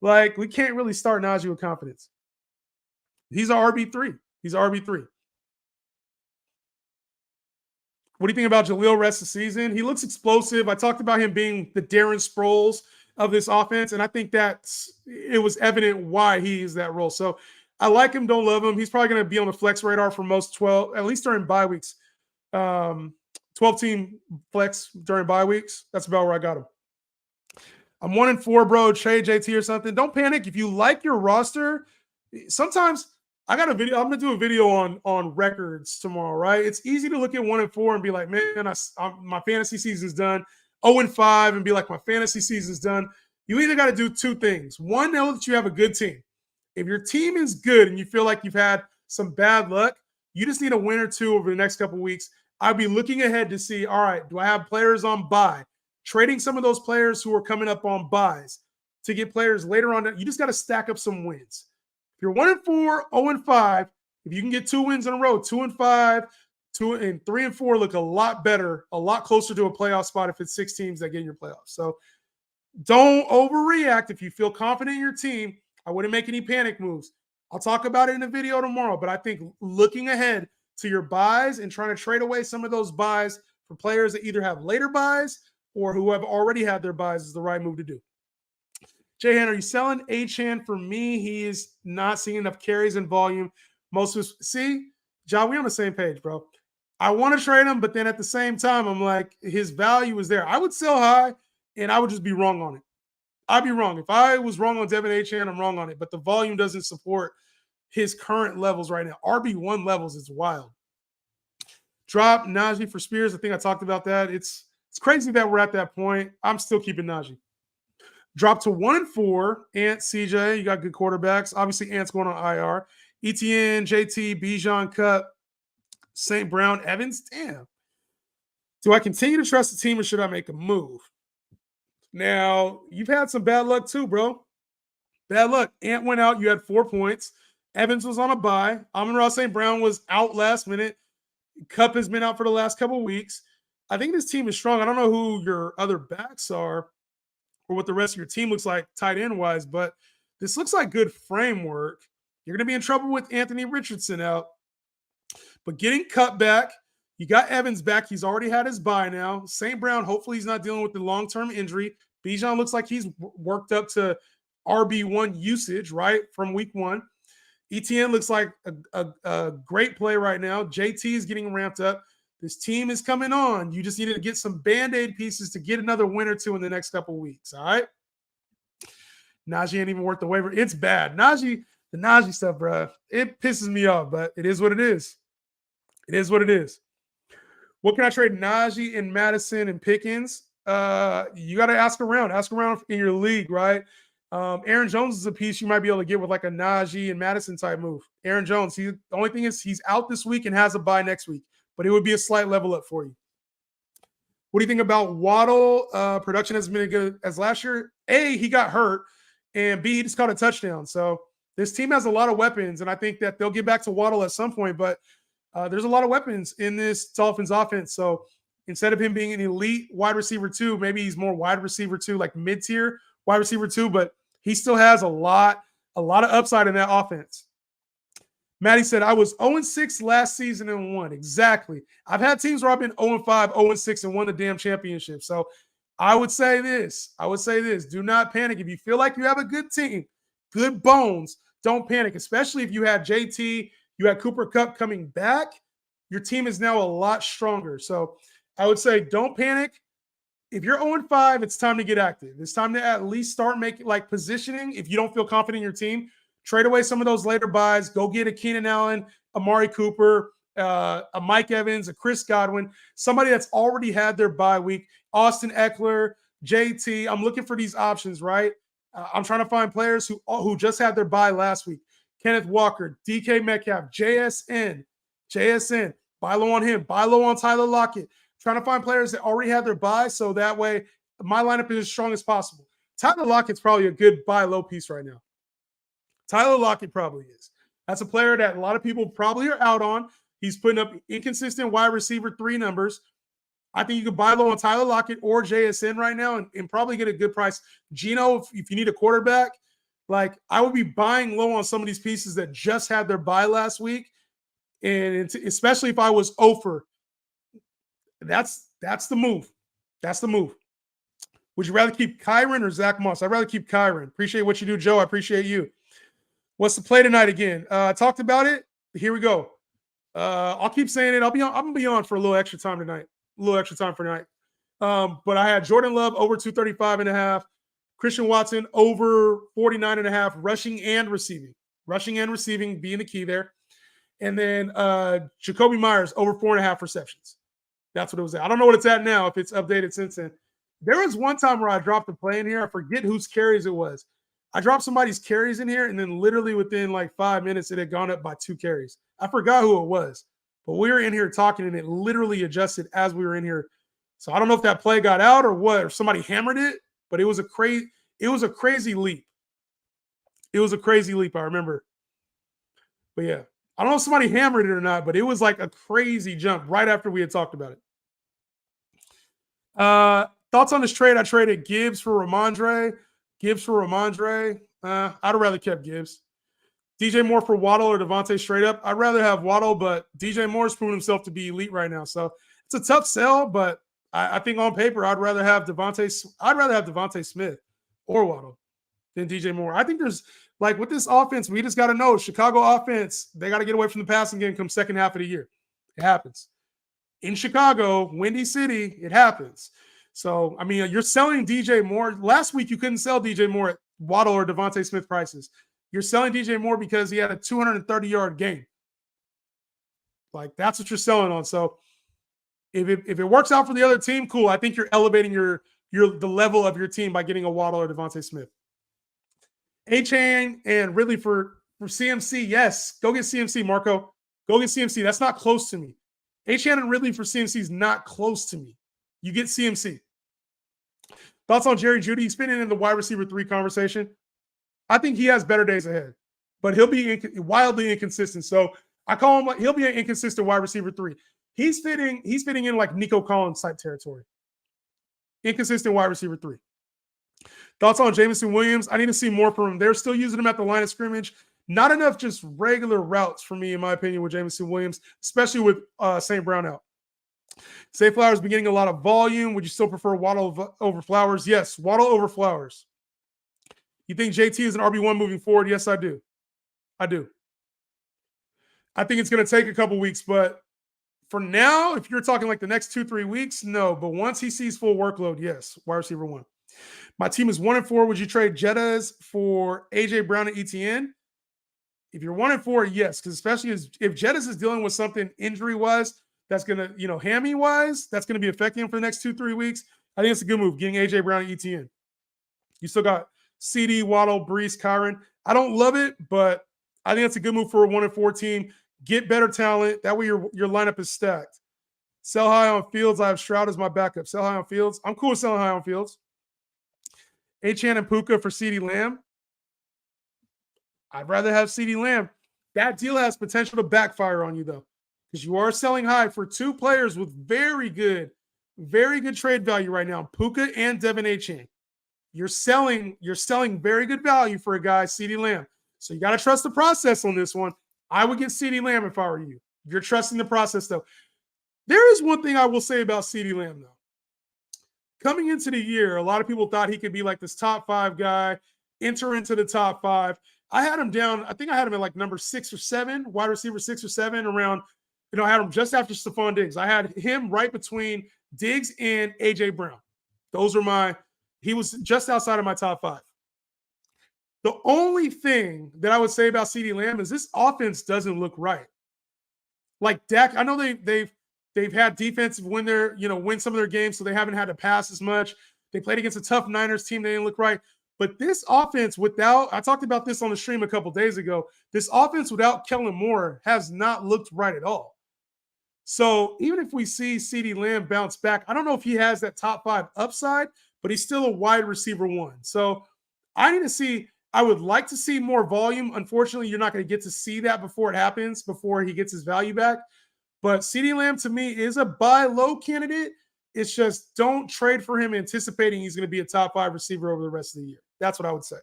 like we can't really start Najee with confidence. He's an RB3. He's an RB3. What do you think about Jaleel rest of the season? He looks explosive. I talked about him being the Darren Sproles of this offense, and I think it was evident why he is that role. So I like him, don't love him. He's probably going to be on the flex radar for most 12, at least during bye weeks. 12-team flex during bye weeks. That's about where I got him. I'm 1-4, bro. Trade JT or something. Don't panic. If you like your roster, sometimes I got a video. I'm going to do a video on records tomorrow, right? It's easy to look at 1-4 and be like, man, my fantasy season's done. 0-5 and be like, my fantasy season's done. You either got to do two things. One, know that you have a good team. If your team is good and you feel like you've had some bad luck, you just need a win or two over the next couple of weeks. I'd be looking ahead to see, all right, do I have players on bye? Trading some of those players who are coming up on buys to get players later on. You just got to stack up some wins. If you're 1-4, 0-5, if you can get 2 wins in a row, 2-5, 3-4 look a lot better, a lot closer to a playoff spot if it's 6 teams that get in your playoffs. So don't overreact. If you feel confident in your team, I wouldn't make any panic moves. I'll talk about it in a video tomorrow, but I think looking ahead to your buys and trying to trade away some of those buys for players that either have later buys or who have already had their buys is the right move to do. Jayhan, are you selling Achane? For me, he is not seeing enough carries and volume. Most of us, see, John, we on the same page, bro. I want to trade him, but then at the same time, I'm like, his value is there. I would sell high, and I would just be wrong on it. I'd be wrong. If I was wrong on Devin Achane, I'm wrong on it. But the volume doesn't support his current levels right now. RB1 levels is wild. Drop Najee for Spears. I think I talked about that. It's crazy that we're at that point. I'm still keeping Najee. Drop to 1-4. Ant, CJ, you got good quarterbacks. Obviously, Ant's going on IR. ETN, JT, Bijan, Cup, St. Brown, Evans. Damn. Do I continue to trust the team or should I make a move? Now, you've had some bad luck too, bro. Bad luck. Ant went out. You had 4 points. Evans was on a bye. Amon-Ra St. Brown was out last minute. Cup has been out for the last couple of weeks. I think this team is strong. I don't know who your other backs are or what the rest of your team looks like tight end wise, but this looks like good framework. You're going to be in trouble with Anthony Richardson out. But getting Cup back, you got Evans back. He's already had his bye now. St. Brown, hopefully he's not dealing with the long-term injury. Bijan looks like he's worked up to RB1 usage, right, from week 1. ETN looks like a great play right now. JT is getting ramped up. This team is coming on. You just needed to get some Band-Aid pieces to get another win or two in the next couple of weeks, all right? Najee ain't even worth the waiver. It's bad. The Najee stuff, bro, it pisses me off, but it is what it is. It is what it is. What can I trade Najee and Madison and Pickens? You got to ask around. Ask around in your league, right? Aaron Jones is a piece you might be able to get with like a Najee and Madison type move. Aaron Jones, the only thing is he's out this week and has a bye next week, but it would be a slight level up for you. What do you think about Waddle? Production hasn't been as good as last year. A, he got hurt, and B, he just caught a touchdown. So this team has a lot of weapons, and I think that they'll get back to Waddle at some point, but there's a lot of weapons in this Dolphins offense. So instead of him being an elite wide receiver 2, maybe he's more wide receiver 2, like mid-tier wide receiver 2, but he still has a lot of upside in that offense. Maddie said, I was 0-6 last season and won. Exactly. I've had teams where I've been 0-5, 0-6, and won the damn championship. So I would say this. Do not panic. If you feel like you have a good team, good bones, don't panic, especially if you had JT, you had Cooper Kupp coming back. Your team is now a lot stronger. So I would say don't panic. If you're 0-5, it's time to get active. It's time to at least start making like positioning. If you don't feel confident in your team, trade away some of those later buys. Go get a Keenan Allen, Amari Cooper, a Mike Evans, a Chris Godwin, somebody that's already had their bye week. Austin Eckler, JT. I'm looking for these options, right? I'm trying to find players who just had their bye last week. Kenneth Walker, DK Metcalf, JSN. Buy low on him. Buy low on Tyler Lockett. Trying to find players that already have their bye, so that way my lineup is as strong as possible. Tyler Lockett's probably a good buy low piece right now. Tyler Lockett probably is. That's a player that a lot of people probably are out on. He's putting up inconsistent wide receiver 3 numbers. I think you could buy low on Tyler Lockett or JSN right now and probably get a good price. Geno, if you need a quarterback, like I would be buying low on some of these pieces that just had their bye last week. And especially if I was over, that's the move. That's the move. Would you rather keep Kyron or Zach Moss? I'd rather keep Kyron. Appreciate what you do, Joe. I appreciate you. What's the play tonight again? I talked about it. Here we go. I'll keep saying it. I'm gonna be on for a little extra time tonight. A little extra time for tonight. But I had Jordan Love over 235.5, Christian Watson over 49.5, rushing and receiving. Rushing and receiving being the key there. And then Jacoby Myers over 4.5 receptions. That's what it was at. I don't know what it's at now, if it's updated since then. There was one time where I dropped a play in here. I forget whose carries it was. I dropped somebody's carries in here, and then literally within like 5 minutes, it had gone up by 2 carries. I forgot who it was, but we were in here talking, and it literally adjusted as we were in here. So I don't know if that play got out or what, or somebody hammered it, but it was a crazy leap. It was a crazy leap, I remember. But yeah, I don't know if somebody hammered it or not, but it was like a crazy jump right after we had talked about it. Thoughts on this trade? I traded Gibbs for Ramondre. I'd rather kept Gibbs. DJ Moore for Waddle or Devontae straight up. I'd rather have Waddle, but DJ Moore's proven himself to be elite right now. So it's a tough sell, but I think on paper, I'd rather have Devontae Smith or Waddle than DJ Moore. I think there's, like, with this offense, we just got to know Chicago offense, they got to get away from the passing game come second half of the year. It happens. In Chicago, Windy City, it happens. So, I mean, you're selling DJ Moore. Last week, you couldn't sell DJ Moore at Waddle or Devontae Smith prices. You're selling DJ Moore because he had a 230-yard game. Like, that's what you're selling on. So, if it works out for the other team, cool. I think you're elevating the level of your team by getting a Waddle or Devontae Smith. Achane and Ridley for CMC, yes. Go get CMC, Marco. Go get CMC. That's not close to me. Achane and Ridley for CMC is not close to me. You get CMC. Thoughts on Jerry Jeudy? He's fitting in the wide receiver 3 conversation. I think he has better days ahead, but he'll be wildly inconsistent. So I call him, he'll be an inconsistent wide receiver 3. He's fitting in like Nico Collins type territory. Inconsistent wide receiver 3. Thoughts on Jameson Williams? I need to see more from him. They're still using him at the line of scrimmage. Not enough just regular routes for me, in my opinion, with Jameson Williams, especially with St. Brown out. Say Flowers been getting a lot of volume. Would you still prefer Waddle over Flowers? Yes, Waddle over Flowers. You think JT is an RB1 moving forward? Yes, I do. I think it's going to take a couple weeks, but for now, if you're talking like the next 2-3 weeks, no. But once he sees full workload, yes, wide receiver 1. My team is 1-4. Would you trade Jettas for AJ Brown and ETN? If you're 1-4, yes, because especially if Jettas is dealing with something injury-wise, that's going to, hammy-wise, that's going to be affecting him for the next 2-3 weeks. I think it's a good move, getting A.J. Brown and ETN. You still got CD, Waddle, Brees, Kyron. I don't love it, but I think it's a good move for a 1-4 team. Get better talent. That way your lineup is stacked. Sell high on Fields. I have Stroud as my backup. Sell high on Fields. I'm cool with selling high on Fields. Achane and Puka for CeeDee Lamb. I'd rather have CeeDee Lamb. That deal has potential to backfire on you, though, because you are selling high for 2 players with very good trade value right now, Puka and Devin Achane. You're selling very good value for a guy, CeeDee Lamb. So you got to trust the process on this one. I would get CeeDee Lamb if I were you. You're trusting the process, though. There is one thing I will say about CeeDee Lamb, though. Coming into the year, a lot of people thought he could be like this top 5 guy, enter into the top 5. I had him down. I think I had him at like number 6 or 7, wide receiver 6 or 7 around, I had him just after Stephon Diggs. I had him right between Diggs and A.J. Brown. He was just outside of my top 5. The only thing that I would say about CeeDee Lamb is this offense doesn't look right. Like Dak, I know they've had defensive win some of their games, so they haven't had to pass as much. They played against a tough Niners team. They didn't look right. But this offense I talked about this on the stream a couple days ago. This offense without Kellen Moore has not looked right at all. So even if we see CeeDee Lamb bounce back, I don't know if he has that top 5 upside, but he's still a wide receiver 1. So I would like to see more volume. Unfortunately, you're not going to get to see that before it happens, before he gets his value back. But CeeDee Lamb to me is a buy low candidate. It's just don't trade for him anticipating he's going to be a top 5 receiver over the rest of the year. That's what I would say.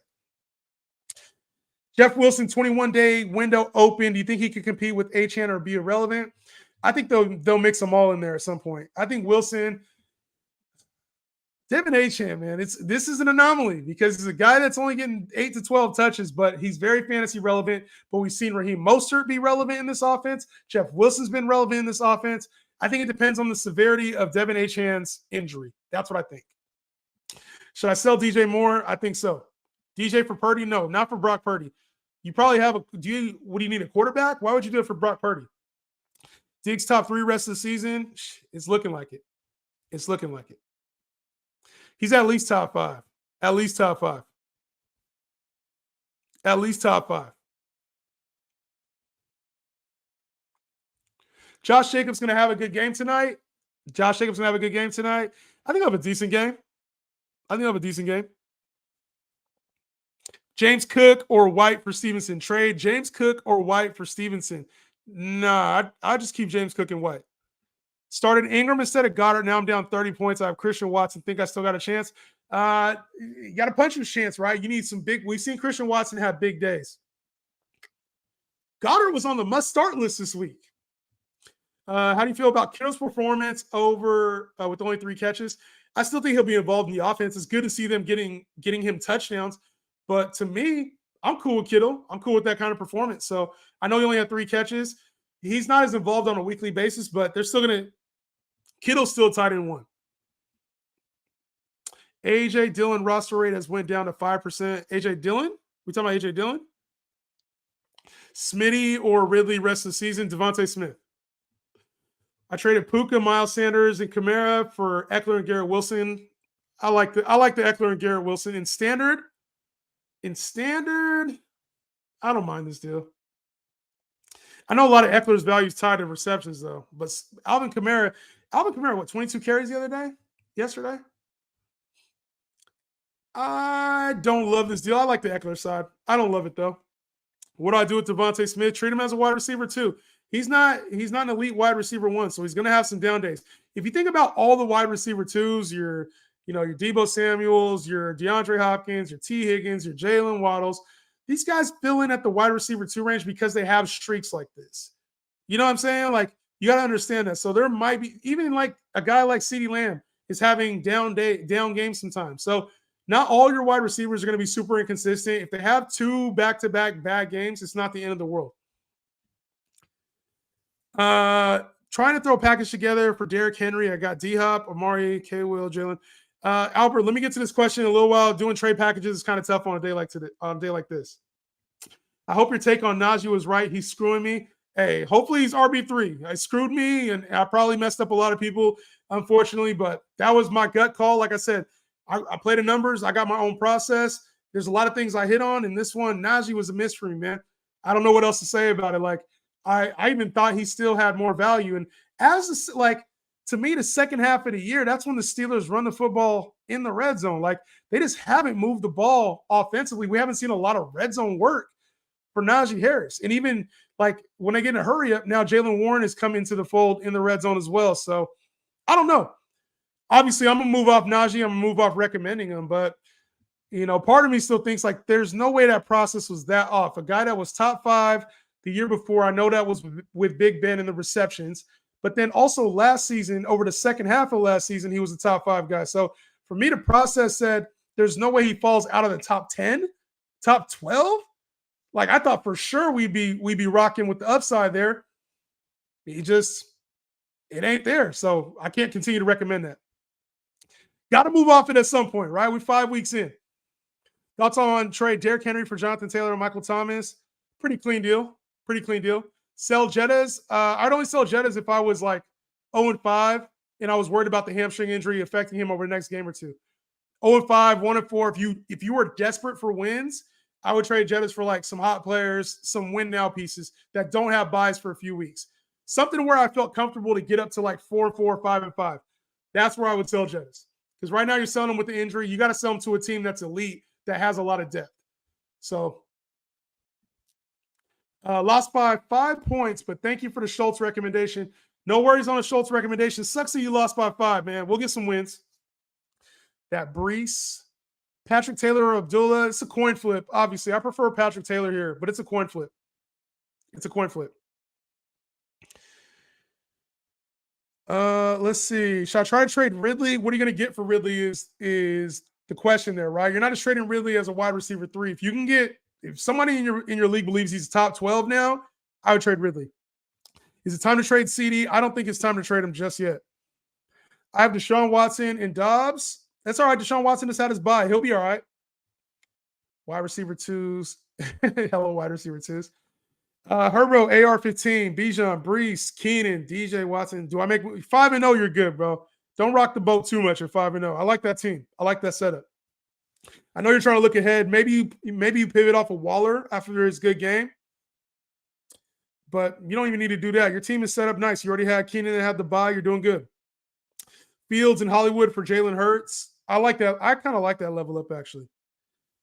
Jeff Wilson, 21-day window open. Do you think he could compete with Achane or be irrelevant? I think they'll mix them all in there at some point. I think Wilson, Devin Achane, man, this is an anomaly because he's a guy that's only getting 8 to 12 touches, but he's very fantasy relevant. But we've seen Raheem Mostert be relevant in this offense. Jeff Wilson's been relevant in this offense. I think it depends on the severity of Devin Achane's injury. That's what I think. Should I sell DJ Moore? I think so. DJ for Purdy? No, not for Brock Purdy. You probably have what do you need, a quarterback? Why would you do it for Brock Purdy? Diggs top 3 rest of the season? It's looking like it. It's looking like it. He's at least top 5. At least top 5. At least top 5. Josh Jacobs going to have a good game tonight. I think he'll have a decent game. James Cook or White for Stevenson. Trade James Cook or White for Stevenson. Nah, I'll just keep James Cook and White. Started Ingram instead of Goddard. Now I'm down 30 points. I have Christian Watson. Think I still got a chance. You got a puncher's chance, right? You need some big. We've seen Christian Watson have big days. Goddard was on the must-start list this week. How do you feel about Kittle's performance over with only 3 catches? I still think he'll be involved in the offense. It's good to see them getting him touchdowns. But to me, I'm cool with Kittle. I'm cool with that kind of performance. So I know he only had 3 catches. He's not as involved on a weekly basis, but they're still going to – Kittle's still tight end 1. A.J. Dillon roster rate has went down to 5%. A.J. Dillon? We talking about A.J. Dillon? Smitty or Ridley rest of the season? Devontae Smith. I traded Puka, Miles Sanders, and Kamara for Eckler and Garrett Wilson. I like the Eckler and Garrett Wilson. In standard, I don't mind this deal. I know a lot of Eckler's value is tied to receptions, though. But Alvin Kamara, what, 22 carries the other day? Yesterday? I don't love this deal. I like the Eckler side. I don't love it, though. What do I do with Devontae Smith? Treat him as a wide receiver, too. He's not an elite wide receiver 1, so he's going to have some down days. If you think about all the wide receiver 2s, your Deebo Samuels, your DeAndre Hopkins, your T. Higgins, your Jalen Waddles, these guys fill in at the wide receiver 2 range because they have streaks like this. You know what I'm saying? Like, you got to understand that. So there might be, even like a guy like CeeDee Lamb is having down games sometimes. So not all your wide receivers are going to be super inconsistent. If they have 2 back-to-back bad games, it's not the end of the world. Trying to throw a package together for Derrick Henry. I got D-Hop, Amari, K-Will, Jalen. Albert, let me get to this question in a little while. Doing trade packages is kind of tough on a day like this. I hope your take on Najee was right. He's screwing me. Hey, hopefully he's RB3. I screwed me, and I probably messed up a lot of people, unfortunately, but that was my gut call. Like I said, I played the numbers. I got my own process. There's a lot of things I hit on, and this one, Najee was a mystery, man. I don't know what else to say about it. Like, I even thought he still had more value. And to me, the second half of the year, that's when the Steelers run the football in the red zone. Like, they just haven't moved the ball offensively. We haven't seen a lot of red zone work for Najee Harris. And even like when they get in a hurry up, now Jalen Warren has come into the fold in the red zone as well. So I don't know. Obviously, I'm going to move off Najee. I'm going to move off recommending him. But, part of me still thinks like there's no way that process was that off. A guy that was top 5 the year before, I know that was with Big Ben and the receptions. But then also last season, over the second half of last season, he was a top 5 guy. So for me, the process said there's no way he falls out of the top 10, top 12. Like, I thought for sure we'd be rocking with the upside there. It ain't there. So I can't continue to recommend that. Got to move off it at some point, right? We're 5 weeks in. Thoughts on trade Derrick Henry for Jonathan Taylor and Michael Thomas? Pretty clean deal. Sell Jettas. I'd only sell Jettas if I was like 0-5 and I was worried about the hamstring injury affecting him over the next game or 2. 0-5, 1-4. If you were desperate for wins, I would trade Jettis for like some hot players, some win now pieces that don't have buys for a few weeks. Something where I felt comfortable to get up to like 4-4, 5-5. That's where I would sell Jettis. Because right now you're selling them with the injury. You got to sell them to a team that's elite that has a lot of depth. So lost by 5 points, but thank you for the Schultz recommendation. No worries on the Schultz recommendation. Sucks that you lost by 5, man. We'll get some wins. That Brees, Patrick Taylor or Abdullah, it's a coin flip. Obviously, I prefer Patrick Taylor here, but it's a coin flip. It's a coin flip. Let's see. Should I try to trade Ridley? What are you going to get for Ridley is the question there, right? You're not just trading Ridley as a wide receiver 3. If somebody in your league believes he's top 12 now, I would trade Ridley. Is it time to trade CD? I don't think it's time to trade him just yet. I have Deshaun Watson and Dobbs. That's all right. Deshaun Watson just had his bye. He'll be all right. Wide receiver 2s. Hello, wide receiver 2s. Herbo, AR-15, Bijan, Brees, Keenan, DJ Watson. Do I make 5-0? You're good, bro. Don't rock the boat too much at 5-0. I like that team. I like that setup. I know you're trying to look ahead. Maybe you pivot off of Waller after his good game, but you don't even need to do that. Your team is set up nice. You already had Keenan that had the bye. You're doing good. Fields and Hollywood for Jalen Hurts. I like that. I kind of like that level up, actually.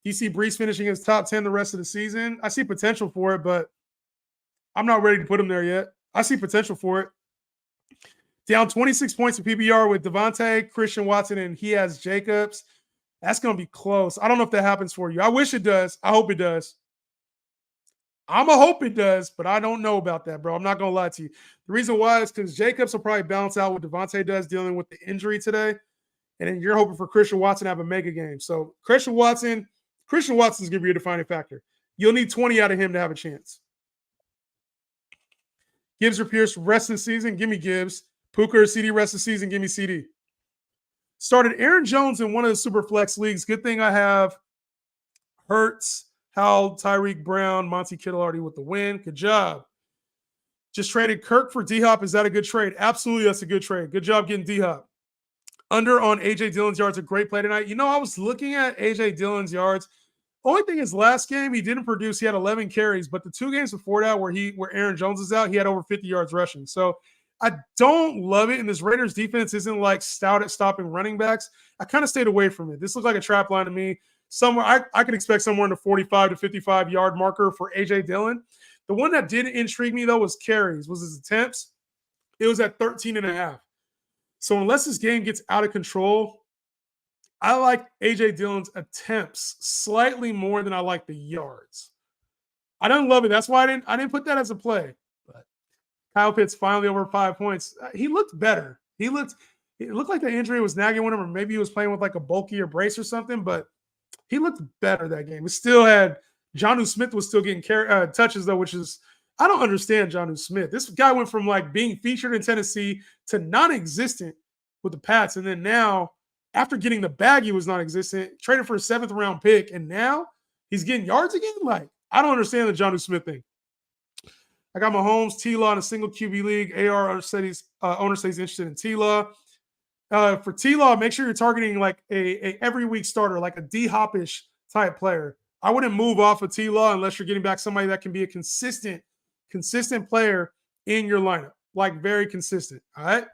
You see Brees finishing his top 10 the rest of the season. I see potential for it, but I'm not ready to put him there yet. I see potential for it. Down 26 points in PBR with Devontae, Christian Watson, and he has Jacobs. That's going to be close. I don't know if that happens for you. I wish it does. I hope it does. I'm going to hope it does, but I don't know about that, bro. I'm not going to lie to you. The reason why is because Jacobs will probably balance out what Devontae does dealing with the injury today, and then you're hoping for Christian Watson to have a mega game. So Christian Watson's going to be a defining factor. You'll need 20 out of him to have a chance. Gibbs or Pierce, rest of the season, give me Gibbs. Puka or CD, rest of the season, give me CD. Started Aaron Jones in one of the super flex leagues. Good thing I have Hurts, Howell, Tyreek Brown, Monty Kittle already with the win. Good job. Just traded Kirk for D-Hop. Is that a good trade? Absolutely, that's a good trade. Good job getting D-Hop. Under on A.J. Dillon's yards, a great play tonight. You know, I was looking at A.J. Dillon's yards. Only thing is, last game he didn't produce. He had 11 carries, but the 2 games before that, where Aaron Jones is out, he had over 50 yards rushing. So I don't love it, and this Raiders defense isn't like stout at stopping running backs. I kind of stayed away from it. This looks like a trap line to me. Somewhere I could expect somewhere in the 45 to 55 yard marker for A.J. Dillon. The one that did intrigue me though was carries, was his attempts. It was at 13.5. So unless this game gets out of control, I like A.J. Dillon's attempts slightly more than I like the yards. I don't love it. That's why I didn't put that as a play. But Kyle Pitts finally over 5 points. He looked better. It looked like the injury was nagging with him, or maybe he was playing with like a bulkier brace or something, but he looked better that game. It still had Jonnu Smith was still getting touches though, which is I don't understand Jonnu Smith. This guy went from like being featured in Tennessee to non-existent with the Pats, and then now after getting the bag, he was non-existent, traded for a 7th round pick, and now he's getting yards again? Like, I don't understand the Jonnu Smith thing. I got Mahomes, T-Law in a single QB league. AR owner says he's interested in T-Law. For T-Law, make sure you're targeting like a every week starter, like a D-Hop-ish type player. I wouldn't move off of T-Law unless you're getting back somebody that can be a consistent player in your lineup, like very consistent. All right.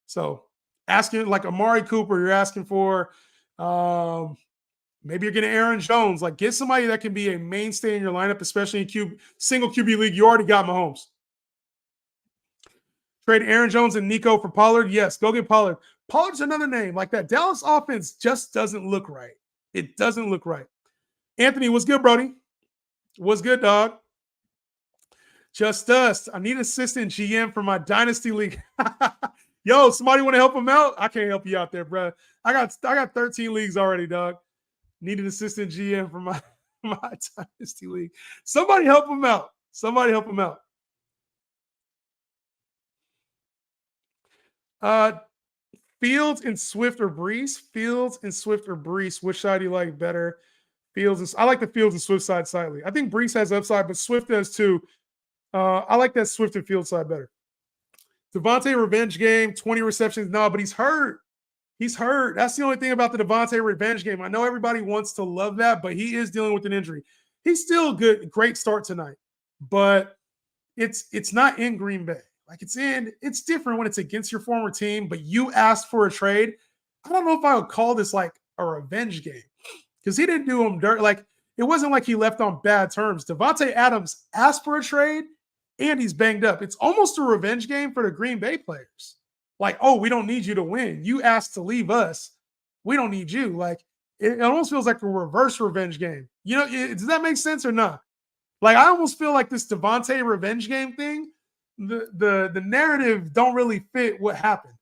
So asking like Amari Cooper, you're asking for maybe you're getting Aaron Jones. Like get somebody that can be a mainstay in your lineup, especially in single QB league. You already got Mahomes. Trade Aaron Jones and Nico for Pollard. Yes, go get Pollard. Pollard's another name. Like that Dallas offense just doesn't look right. It doesn't look right. Anthony, what's good, Brody? What's good, dog? Just us. I need assistant GM for my dynasty league. Yo, somebody want to help him out? I can't help you out there, bro. I got 13 leagues already, dog. Need an assistant GM for my dynasty league. Somebody help him out. Somebody help him out. Fields and Swift or Brees? Fields and Swift or Brees? Which side do you like better? I like the Fields and Swift side slightly. I think Brees has upside, but Swift does too. I like that Swift and Field side better. Devontae revenge game, 20 receptions. No, but he's hurt. He's hurt. That's the only thing about the Devontae revenge game. I know everybody wants to love that, but he is dealing with an injury. He's still good. Great start tonight, but it's not in Green Bay. Like it's different when it's against your former team, but you asked for a trade. I don't know if I would call this like a revenge game because he didn't do him dirt. Like it wasn't like he left on bad terms. Devontae Adams asked for a trade and he's banged up. It's almost a revenge game for the Green Bay players. Like, oh, we don't need you to win. You asked to leave us. We don't need you. Like it almost feels like a reverse revenge game. You know, does that make sense or not? Like I almost feel like this Devontae revenge game thing, the narrative don't really fit what happened.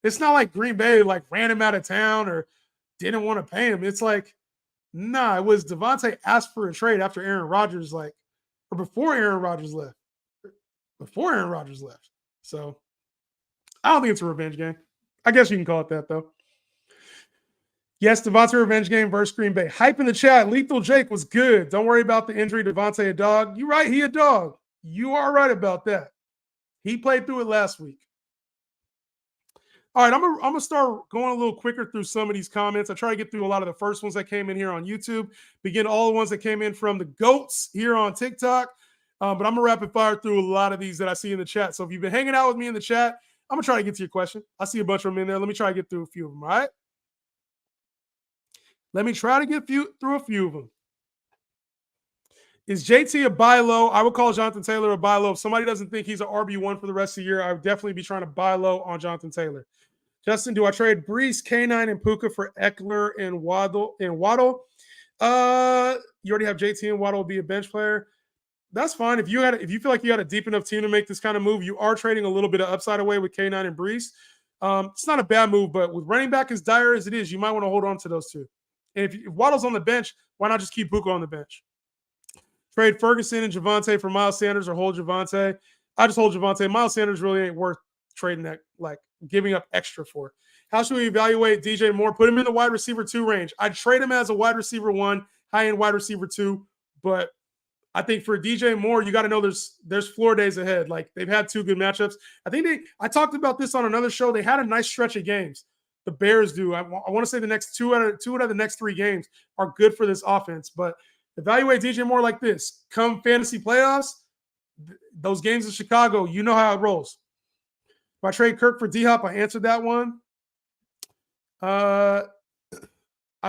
It's not like Green Bay like ran him out of town or didn't want to pay him. It's like, nah, it was Devontae asked for a trade after Aaron Rodgers, like, or before Aaron Rodgers left. Before Aaron Rodgers left. So I don't think it's a revenge game. I guess you can call it that though. Yes, Devontae revenge game versus Green Bay. Hype in the chat. Lethal Jake was good. Don't worry about the injury. Devontae a dog. You're right. He a dog. You are right about that. He played through it last week. All right, I'm gonna start going a little quicker through some of these comments. I try to get through a lot of the first ones that came in here on YouTube. Begin all the ones that came in from the GOATs here on TikTok. But I'm gonna rapid fire through a lot of these that I see in the chat. So if you've been hanging out with me in the chat, I'm gonna try to get to your question. I see a bunch of them in there. Let me try to get through a few of them. All right. Let me try to get through a few of them. Is JT a buy low? I would call Jonathan Taylor a buy low. If somebody doesn't think he's an RB1 for the rest of the year, I would definitely be trying to buy low on Jonathan Taylor. Justin, do I trade Brees, K9, and Puka for Eckler and Waddle? You already have JT and Waddle be a bench player. That's fine. If you feel like you got a deep enough team to make this kind of move, you are trading a little bit of upside away with K9 and Brees. It's not a bad move, but with running back as dire as it is, you might want to hold on to those two. And if Waddle's on the bench, why not just keep Puka on the bench? Trade Ferguson and Javonte for Miles Sanders or hold Javonte. I just hold Javonte. Miles Sanders really ain't worth trading that, like giving up extra for. How should we evaluate DJ Moore? Put him in the wide receiver 2 range. I'd trade him as a wide receiver 1, high-end wide receiver 2, but I think for DJ Moore, you got to know there's floor days ahead. Like they've had 2 good matchups. I talked about this on another show. They had a nice stretch of games. The Bears do. I want to say the next two out of the next 3 games are good for this offense. But evaluate DJ Moore like this. Come fantasy playoffs, those games in Chicago, you know how it rolls. If I trade Kirk for D-Hop, I answered that one. I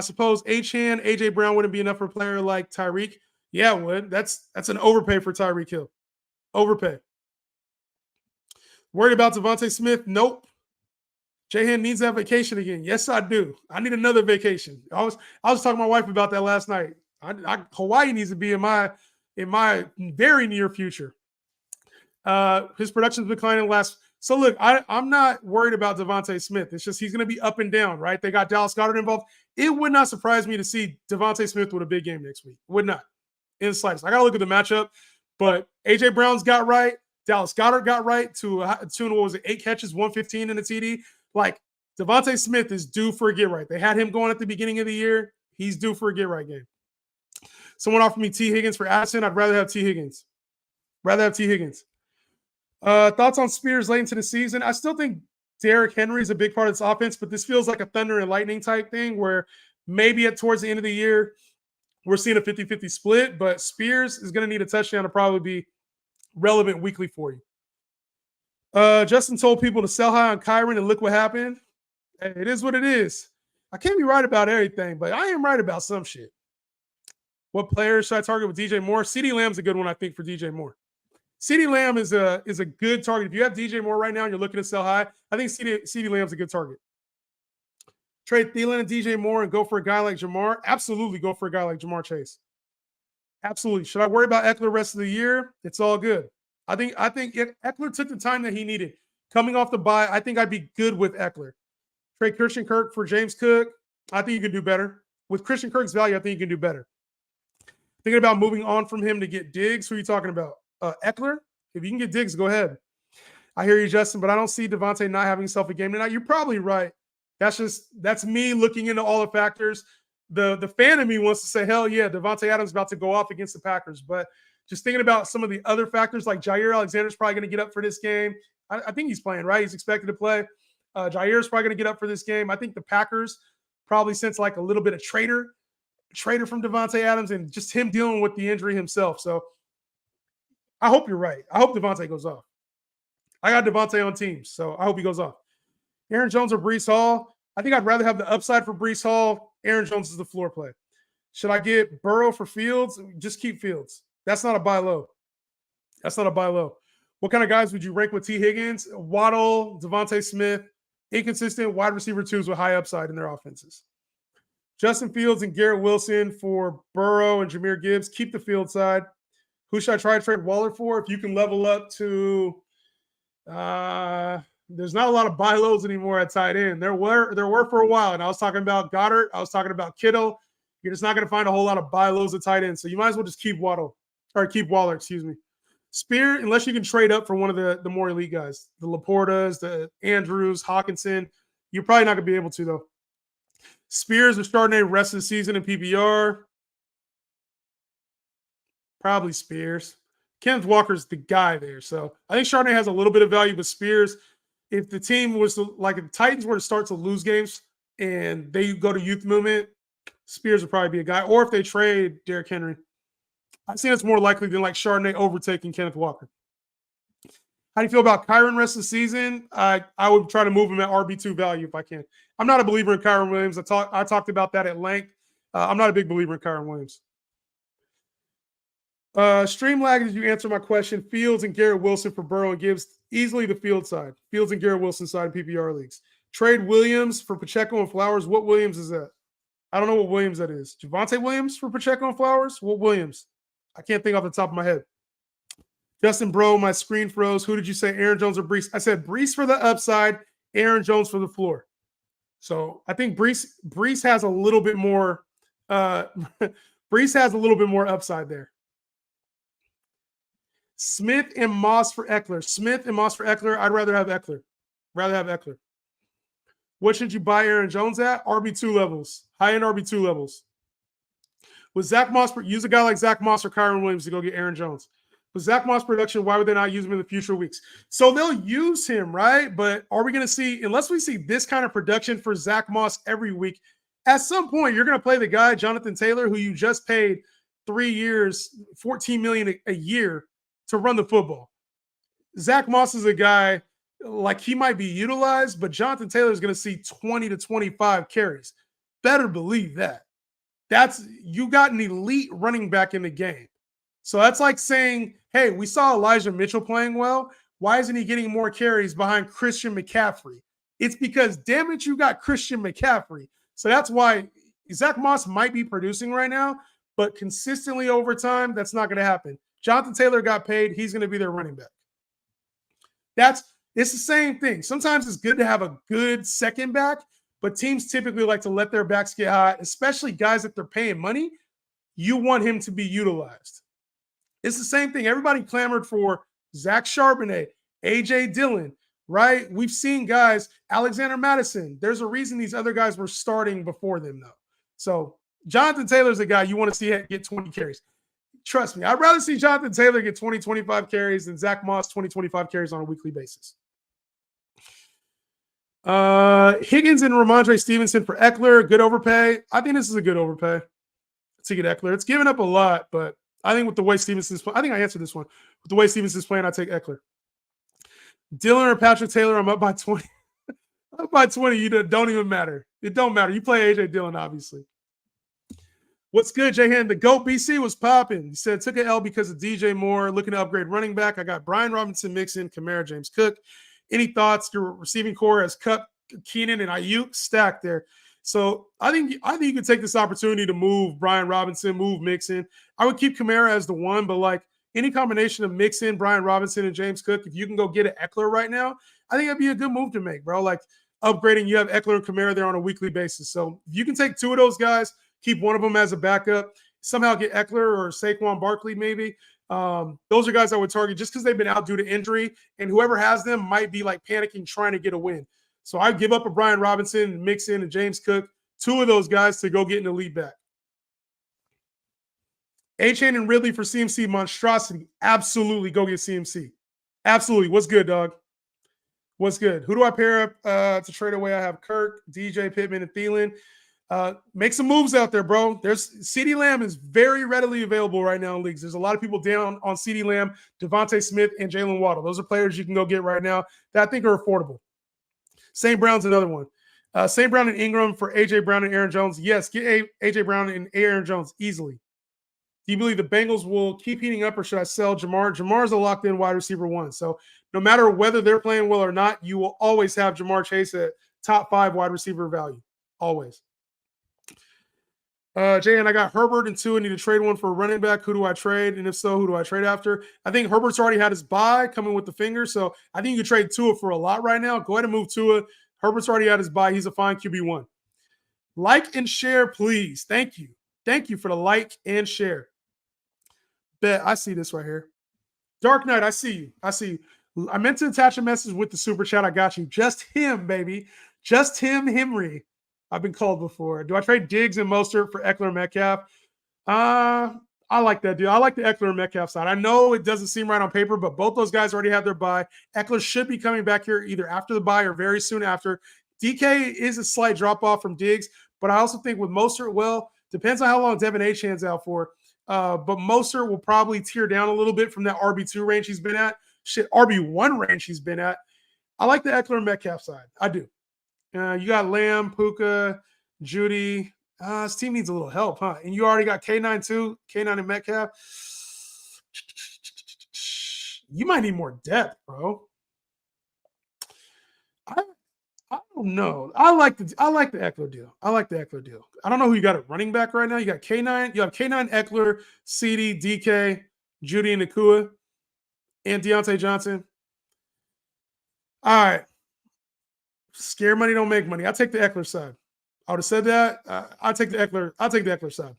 suppose Achane, AJ Brown wouldn't be enough for a player like Tyreek. Yeah, it would. That's an overpay for Tyreek Hill. Overpay. Worried about Devontae Smith? Nope. Jahan needs that vacation again. Yes, I do. I need another vacation. I was talking to my wife about that last night. Hawaii needs to be in my very near future. His production's declining last. So look, I'm not worried about Devontae Smith. It's just he's going to be up and down, right? They got Dallas Goedert involved. It would not surprise me to see Devontae Smith with a big game next week. Would not. In the slightest. I got to look at the matchup, but AJ Brown's got right. Dallas Goedert got right to what was it, 8 catches, 115 in the TD. Like Devontae Smith is due for a get right. They had him going at the beginning of the year. He's due for a get right game. Someone offered me T. Higgins for Addison. I'd rather have T. Higgins. Thoughts on Spears late into the season? I still think Derrick Henry is a big part of this offense, but this feels like a thunder and lightning type thing where maybe towards the end of the year, we're seeing a 50-50 split, but Spears is going to need a touchdown to probably be relevant weekly for you. Justin told people to sell high on Kyron, and look what happened. Hey, it is what it is. I can't be right about everything, but I am right about some shit. What players should I target with DJ Moore? CeeDee Lamb's a good one, I think, for DJ Moore. CeeDee Lamb is a good target. If you have DJ Moore right now and you're looking to sell high, I think CeeDee Lamb's a good target. Trade Thielen and DJ Moore and go for a guy like Jamar? Absolutely go for a guy like Jamar Chase. Absolutely. Should I worry about Eckler the rest of the year? It's all good. I think if Eckler took the time that he needed. Coming off the bye, I think I'd be good with Eckler. Trade Christian Kirk for James Cook? I think you can do better. With Christian Kirk's value, I think you can do better. Thinking about moving on from him to get Diggs? Who are you talking about? Eckler? If you can get Diggs, go ahead. I hear you, Justin, but I don't see Devontae not having himself a game tonight. You're probably right. That's me looking into all the factors. The fan of me wants to say, hell yeah, Devontae Adams is about to go off against the Packers. But just thinking about some of the other factors, like Jair Alexander's probably going to get up for this game. I think he's playing, right? He's expected to play. Jair's probably going to get up for this game. I think the Packers probably sense like a little bit of traitor from Devontae Adams and just him dealing with the injury himself. So I hope you're right. I hope Devontae goes off. I got Devontae on teams, so I hope he goes off. Aaron Jones or Breece Hall? I think I'd rather have the upside for Breece Hall. Aaron Jones is the floor play. Should I get Burrow for Fields? Just keep Fields. That's not a buy low. That's not a buy low. What kind of guys would you rank with T. Higgins? Waddle, Devontae Smith, inconsistent wide receiver twos with high upside in their offenses. Justin Fields and Garrett Wilson for Burrow and Jahmyr Gibbs. Keep the field side. Who should I try to trade Waller for? If you can level up to there's not a lot of buy lows anymore at tight end. There were for a while, and I was talking about Goddard. I was talking about Kittle. You're just not going to find a whole lot of buy lows at tight end, so you might as well just keep Waller. Excuse me. Spear, unless you can trade up for one of the more elite guys, the Laportas, the Andrews, Hawkinson, you're probably not going to be able to though. Spears or Chardonnay rest of the season in PPR. Probably Spears. Kenneth Walker's the guy there. So I think Chardonnay has a little bit of value, but Spears, if the team was to, like if the Titans were to start to lose games and they go to youth movement, Spears would probably be a guy. Or if they trade Derrick Henry. I think it's more likely than like Chardonnay overtaking Kenneth Walker. How do you feel about Kyron rest of the season? I would try to move him at RB2 value if I can. I'm not a believer in Kyron Williams. I talked about that at length. I'm not a big believer in Kyron Williams. Streamlag, did you answer my question? Fields and Garrett Wilson for Burrow and Gibbs. Easily the field side. Fields and Garrett Wilson side in PPR leagues. Trade Williams for Pacheco and Flowers. What Williams is that? I don't know what Williams that is. Javonte Williams for Pacheco and Flowers? What Williams? I can't think off the top of my head. Justin, bro, my screen froze. Who did you say, Aaron Jones or Breece? I said Breece for the upside, Aaron Jones for the floor. So I think Breece has a little bit more Breece has a little bit more upside there. Smith and Moss for Eckler. Smith and Moss for Eckler. I'd rather have Eckler. What should you buy Aaron Jones at? RB2 levels. High-end RB2 levels. With Zach Moss, use a guy like Zach Moss or Kyron Williams to go get Aaron Jones. With Zach Moss production, why would they not use him in the future weeks? So they'll use him, right? But are we going to see, unless we see this kind of production for Zach Moss every week, at some point you're going to play the guy, Jonathan Taylor, who you just paid 3 years, $14 million a year to run the football. Zach Moss is a guy, like he might be utilized, but Jonathan Taylor is going to see 20 to 25 carries. Better believe that. You got an elite running back in the game. So that's like saying, hey, we saw Elijah Mitchell playing well. Why isn't he getting more carries behind Christian McCaffrey? It's because, damn it, you got Christian McCaffrey. So that's why Zach Moss might be producing right now, but consistently over time, that's not going to happen. Jonathan Taylor got paid. He's going to be their running back. It's the same thing. Sometimes it's good to have a good second back, but teams typically like to let their backs get hot, especially guys that they're paying money. You want him to be utilized. It's the same thing. Everybody clamored for Zach Charbonnet, A.J. Dillon, right? We've seen guys, Alexander Madison. There's a reason these other guys were starting before them, though. So Jonathan Taylor's a guy you want to see get 20 carries. Trust me, I'd rather see Jonathan Taylor get 20, 25 carries than Zach Moss 20, 25 carries on a weekly basis. Higgins and Ramondre Stevenson for Eckler, good overpay. I think this is a good overpay to get Eckler. It's giving up a lot, but I think with the way Stevenson's playing, I think I answered this one. With the way Stevenson's playing, I take Eckler. Dylan or Patrick Taylor, I'm up by 20. Up by 20, you don't even matter. It don't matter. You play A.J. Dillon, obviously. What's good, Jay Hand? The GOAT BC was popping. He said, took an L because of DJ Moore. Looking to upgrade running back. I got Brian Robinson, Mixon, Kamara, James Cook. Any thoughts? Your receiving core as Cup, Keenan, and Ayuk stacked there. So I think you could take this opportunity to move Brian Robinson, move Mixon. I would keep Kamara as the one, but like any combination of Mixon, Brian Robinson, and James Cook, if you can go get an Eckler right now, I think that'd be a good move to make, bro. Like upgrading, you have Eckler and Kamara there on a weekly basis. So if you can take two of those guys, keep one of them as a backup, somehow get Eckler or Saquon Barkley maybe. Those are guys I would target just because they've been out due to injury, and whoever has them might be like panicking trying to get a win. So I give up a Brian Robinson, Mixon, and James Cook, two of those guys to go get an elite back. A-Chain and Ridley for CMC monstrosity. Absolutely go get CMC. Absolutely. What's good, dog? What's good? Who do I pair up to trade away? I have Kirk, DJ, Pittman, and Thielen. Make some moves out there, bro. There's CeeDee Lamb is very readily available right now in leagues. There's a lot of people down on CeeDee Lamb, Devontae Smith, and Jalen Waddle. Those are players you can go get right now that I think are affordable. St. Brown's another one. St. Brown and Ingram for AJ Brown and Aaron Jones. Yes, get AJ Brown and Aaron Jones easily. Do you believe the Bengals will keep heating up, or should I sell Jamar? Jamar's a locked-in wide receiver 1. So no matter whether they're playing well or not, you will always have Jamar Chase at top 5 wide receiver value. Always. Jay, and I got Herbert and 2. I need to trade one for a running back. Who do I trade? And if so, who do I trade after? I think Herbert's already had his bye coming with the finger. So I think you could trade Tua for a lot right now. Go ahead and move Tua. Herbert's already had his bye. He's a fine QB1. Like and share, please. Thank you. Thank you for the like and share. Bet I see this right here. Dark Knight, I see you. I see you. I meant to attach a message with the super chat. I got you. Just him, baby. Just him, Henry. I've been called before. Do I trade Diggs and Mostert for Eckler and Metcalf? I like that deal. I like the Eckler and Metcalf side. I know it doesn't seem right on paper, but both those guys already had their bye. Eckler should be coming back here either after the bye or very soon after. DK is a slight drop off from Diggs, but I also think with Mostert, well, depends on how long Devin Achane's out for. But Mostert will probably tear down a little bit from that RB2 range he's been at. Shit, RB1 range he's been at. I like the Eckler and Metcalf side. I do. You got Lamb, Puka, Judy. This team needs a little help, huh? And you already got K9 too, K9 and Metcalf. You might need more depth, bro. I don't know. I like the Eckler deal. I like the Eckler deal. I don't know who you got at running back right now. You got K9. You have K9, Eckler, CD, DK, Judy, and Nakua, and Deontay Johnson. All right. Scare money don't make money. I'll take the Eckler side. I would have said that. I'll take the Eckler side.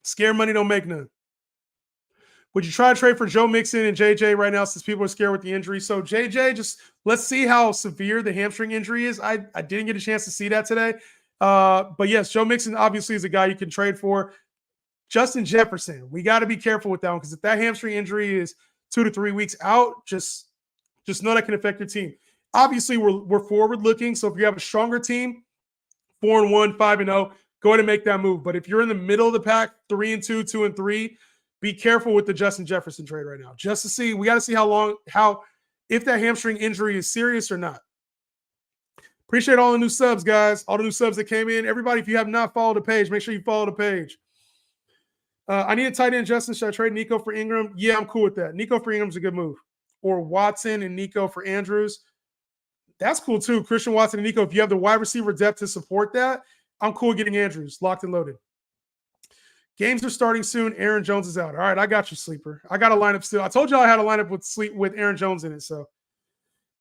Scare money don't make none. Would you try to trade for Joe Mixon and JJ right now since people are scared with the injury? So JJ, just let's see how severe the hamstring injury is. I didn't get a chance to see that today. But yes, Joe Mixon obviously is a guy you can trade for. Justin Jefferson, we got to be careful with that one because if that hamstring injury is 2 to 3 weeks out, just know that can affect your team. Obviously, we're forward looking. So if you have a stronger team, 4-1, 5-0, go ahead and make that move. But if you're in the middle of the pack, 3-2, 2-3, be careful with the Justin Jefferson trade right now. Just to see, we got to see if that hamstring injury is serious or not. Appreciate all the new subs, guys. All the new subs that came in. Everybody, if you have not followed the page, make sure you follow the page. I need a tight end, Justin. Should I trade Nico for Ingram? Yeah, I'm cool with that. Nico for Ingram's a good move. Or Watson and Nico for Andrews. That's cool too. Christian Watson and Nico. If you have the wide receiver depth to support that, I'm cool getting Andrews locked and loaded. Games are starting soon. Aaron Jones is out. All right, I got you, sleeper. I got a lineup still. I told you I had a lineup with Aaron Jones in it. So,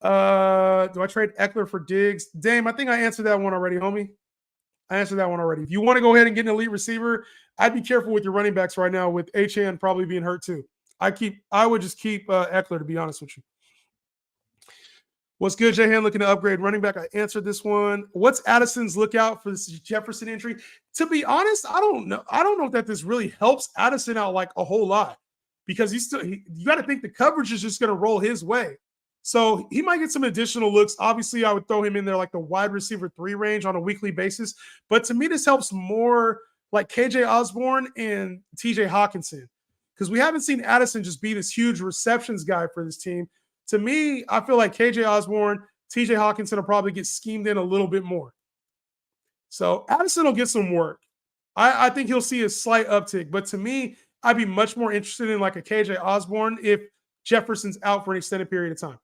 do I trade Eckler for Diggs? Dame, I think I answered that one already, homie. I answered that one already. If you want to go ahead and get an elite receiver, I'd be careful with your running backs right now with HN probably being hurt too. I would just keep Eckler, to be honest with you. What's good, Jahan? Looking to upgrade running back. I answered this one. What's Addison's lookout for this Jefferson injury? To be honest, I don't know. I don't know that this really helps Addison out like a whole lot because you got to think the coverage is just going to roll his way. So he might get some additional looks. Obviously, I would throw him in there like the wide receiver 3 range on a weekly basis. But to me, this helps more like KJ Osborne and TJ Hawkinson because we haven't seen Addison just be this huge receptions guy for this team. To me, I feel like KJ Osborne, TJ Hawkinson will probably get schemed in a little bit more. So Addison will get some work. I think he'll see a slight uptick. But to me, I'd be much more interested in like a KJ Osborne if Jefferson's out for an extended period of time.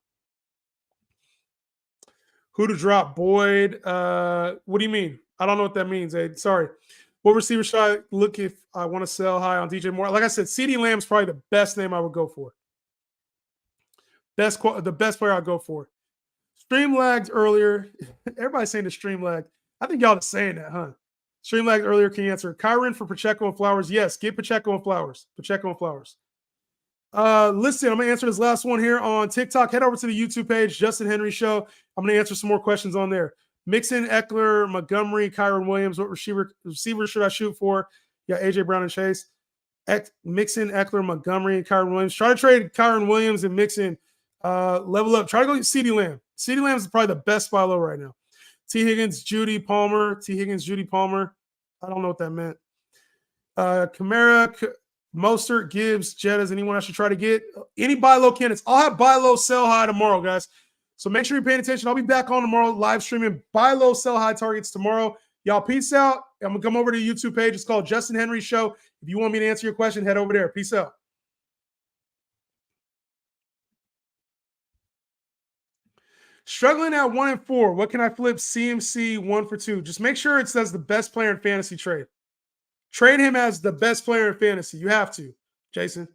Who to drop? Boyd. What do you mean? I don't know what that means. Hey, sorry. What receiver should I look if I want to sell high on DJ Moore? Like I said, CeeDee Lamb's probably the best name I would go for. The best player I'll go for. Stream lagged earlier. Everybody's saying the stream lagged. I think y'all are saying that, huh? Stream lagged earlier. Can you answer? Kyron for Pacheco and Flowers. Yes, get Pacheco and Flowers. Pacheco and Flowers. Listen, I'm going to answer this last one here on TikTok. Head over to the YouTube page, Justin Henry Show. I'm going to answer some more questions on there. Mixon, Eckler, Montgomery, Kyron Williams. What receiver should I shoot for? Yeah, AJ Brown and Chase. Mixon, Eckler, Montgomery, and Kyron Williams. Try to trade Kyron Williams and Mixon Level up. Try to go get CeeDee Lamb. CeeDee Lamb is probably the best buy low right now. T. Higgins, Judy Palmer. T. Higgins, Judy Palmer. I don't know what that meant. Kamara, Mostert, Gibbs, Jettas. Anyone I should try to get? Any buy low candidates? I'll have buy low, sell high tomorrow, guys. So make sure you're paying attention. I'll be back on tomorrow live streaming buy low, sell high targets tomorrow. Y'all, peace out. I'm going to come over to the YouTube page. It's called Justin Henry Show. If you want me to answer your question, head over there. Peace out. Struggling at 1-4. What can I flip? CMC 1 for 2. Just make sure it says the best player in fantasy trade. Trade him as the best player in fantasy. You have to, Jason.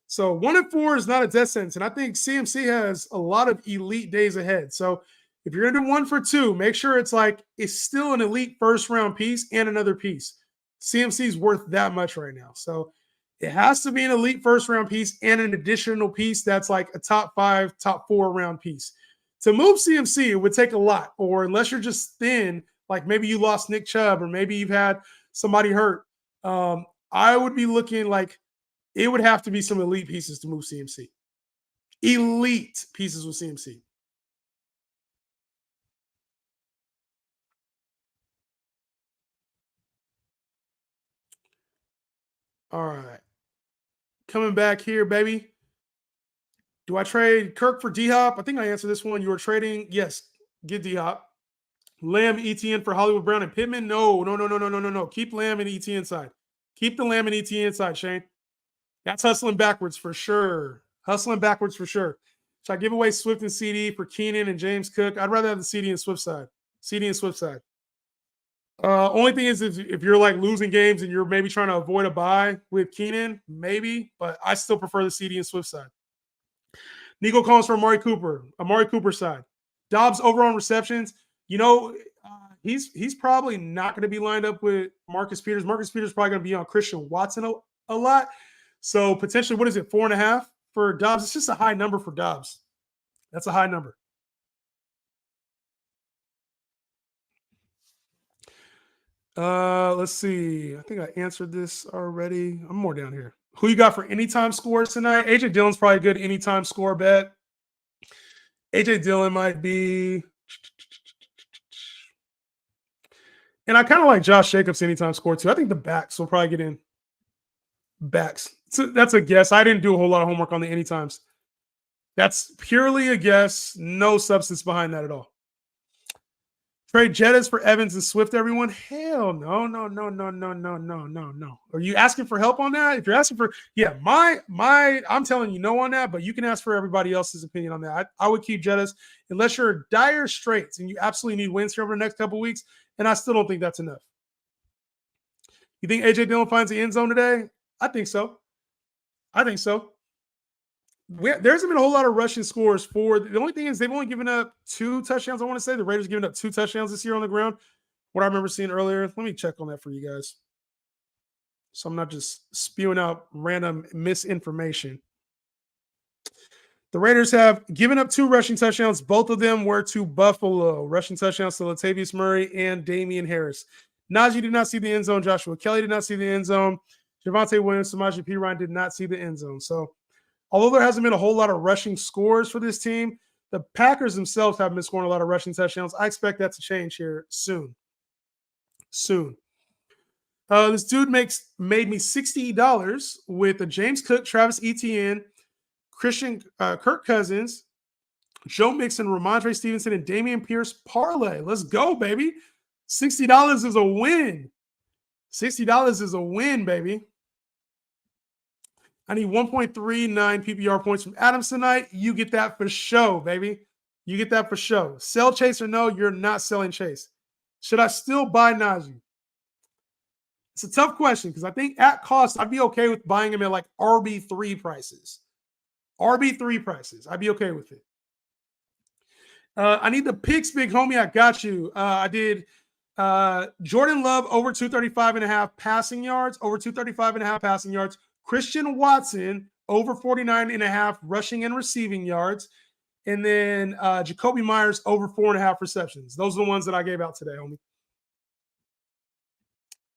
So 1-4 is not a death sentence. And I think CMC has a lot of elite days ahead. So if you're going to do 1 for 2, make sure it's still an elite first round piece and another piece. CMC is worth that much right now. So it has to be an elite first round piece and an additional piece that's like a top 5, top 4 round piece. To move CMC, it would take a lot. Or unless you're just thin, like maybe you lost Nick Chubb or maybe you've had somebody hurt. I would be looking like it would have to be some elite pieces to move CMC. Elite pieces with CMC. All right. Coming back here, baby. Do I trade Kirk for D-Hop? I think I answered this one. You were trading. Yes, get D-Hop. Lamb, ETN for Hollywood Brown and Pittman? No. Keep Lamb and ETN side. Keep the Lamb and ETN side, Shane. That's hustling backwards for sure. Should I give away Swift and CD for Keenan and James Cook? I'd rather have the CD and Swift side. Only thing is if you're like losing games and you're maybe trying to avoid a bye with Keenan, maybe, but I still prefer the CD and Swift side. Nico Collins for Amari Cooper side. Dobbs over on receptions. He's probably not going to be lined up with Marcus Peters. Marcus Peters is probably going to be on Christian Watson a lot. So potentially, what is it, 4.5 for Dobbs? It's just a high number for Dobbs. That's a high number. Let's see. I think I answered this already. I'm more down here. Who you got for anytime scores tonight? AJ Dillon's probably a good anytime score bet. AJ Dillon might be. And I kind of like Josh Jacobs anytime score too. I think the backs will probably get in. Backs. So that's a guess. I didn't do a whole lot of homework on the anytimes. That's purely a guess. No substance behind that at all. Trade Jettas for Evans and Swift, everyone? Hell no. Are you asking for help on that? If you're asking for, yeah, I'm telling you no on that, but you can ask for everybody else's opinion on that. I would keep Jettas unless you're dire straits and you absolutely need wins here over the next couple of weeks, and I still don't think that's enough. You think AJ Dillon finds the end zone today? I think so. There hasn't been a whole lot of rushing scores for the only thing is they've only given up 2 touchdowns. I want to say the Raiders given up 2 touchdowns this year on the ground. What I remember seeing earlier. Let me check on that for you guys. So I'm not just spewing out random misinformation. The Raiders have given up 2 rushing touchdowns. Both of them were to Buffalo. Rushing touchdowns to Latavius Murray and Damian Harris. Najee did not see the end zone. Joshua Kelly did not see the end zone. Javonte Williams, Samaje Perine did not see the end zone. So although there hasn't been a whole lot of rushing scores for this team, the Packers themselves haven't been scoring a lot of rushing touchdowns. I expect that to change here soon. This dude made me $60 with a James Cook, Travis Etienne, Christian Kirk Cousins, Joe Mixon, Ramondre Stevenson, and Dameon Pierce parlay. Let's go, baby. $60 is a win. $60 is a win, baby. I need 1.39 PPR points from Adams tonight. You get that for show, baby. You get that for show. Sell Chase or no, you're not selling Chase. Should I still buy Najee? It's a tough question because I think at cost, I'd be okay with buying him at like RB3 prices. RB3 prices. I'd be okay with it. I need the picks, big homie. I got you. I did Jordan Love over 235.5 passing yards, Christian Watson over 49.5 rushing and receiving yards. And then Jacoby Myers over 4.5 receptions. Those are the ones that I gave out today, homie.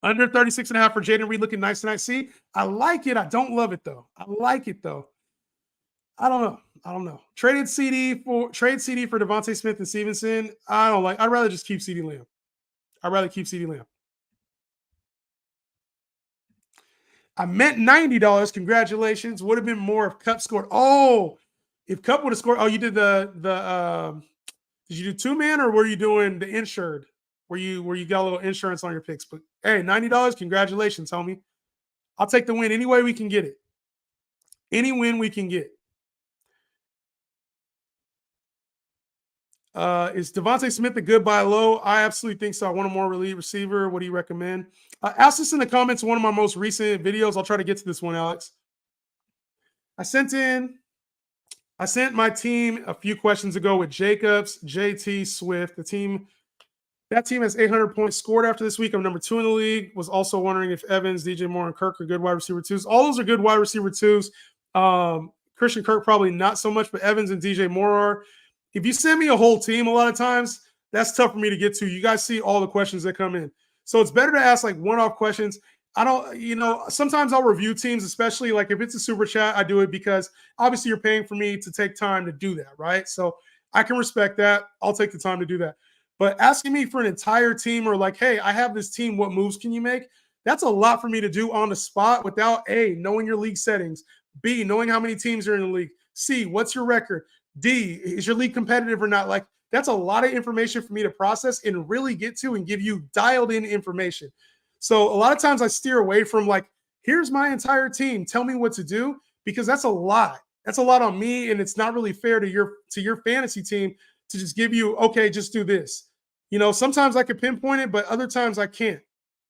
Under 36.5 for Jaden Reed looking nice tonight. See, I like it. I don't love it, though. I don't know. don't know. Trade CD for Devontae Smith and Stevenson. I don't like. I'd rather just keep CD Lamb. I'd rather keep CD Lamb. I meant $90. Congratulations. Would have been more if Cup scored. Oh, if Cup would have scored. Oh, you did the did you do 2-man or were you doing the insured? Where you got a little insurance on your picks? But hey, $90. Congratulations, homie. I'll take the win any way we can get it. Any win we can get. Is Devontae Smith a good buy low? I absolutely think so. I want a more elite receiver. What do you recommend? Ask this in the comments. One of my most recent videos. I'll try to get to this one, Alex. I sent my team a few questions ago with Jacobs, JT, Swift. That team has 800 points scored after this week. I'm number 2 in the league. Was also wondering if Evans, DJ Moore, and Kirk are good wide receiver twos. All those are good wide receiver twos. Christian Kirk probably not so much, but Evans and DJ Moore are. If you send me a whole team, a lot of times that's tough for me to get to. You guys see all the questions that come in. So it's better to ask like one-off questions. I don't, sometimes I'll review teams, especially like if it's a super chat, I do it because obviously you're paying for me to take time to do that, right? So I can respect that. I'll take the time to do that. But asking me for an entire team or like, hey, I have this team, what moves can you make? That's a lot for me to do on the spot without A, knowing your league settings, B, knowing how many teams are in the league, C, what's your record, D, is your league competitive or not? Like, that's a lot of information for me to process and really get to and give you dialed in information. So a lot of times I steer away from like, here's my entire team, tell me what to do, because that's a lot. That's a lot on me, and it's not really fair to your fantasy team to just give you, okay, just do this. Sometimes I can pinpoint it, but other times I can't.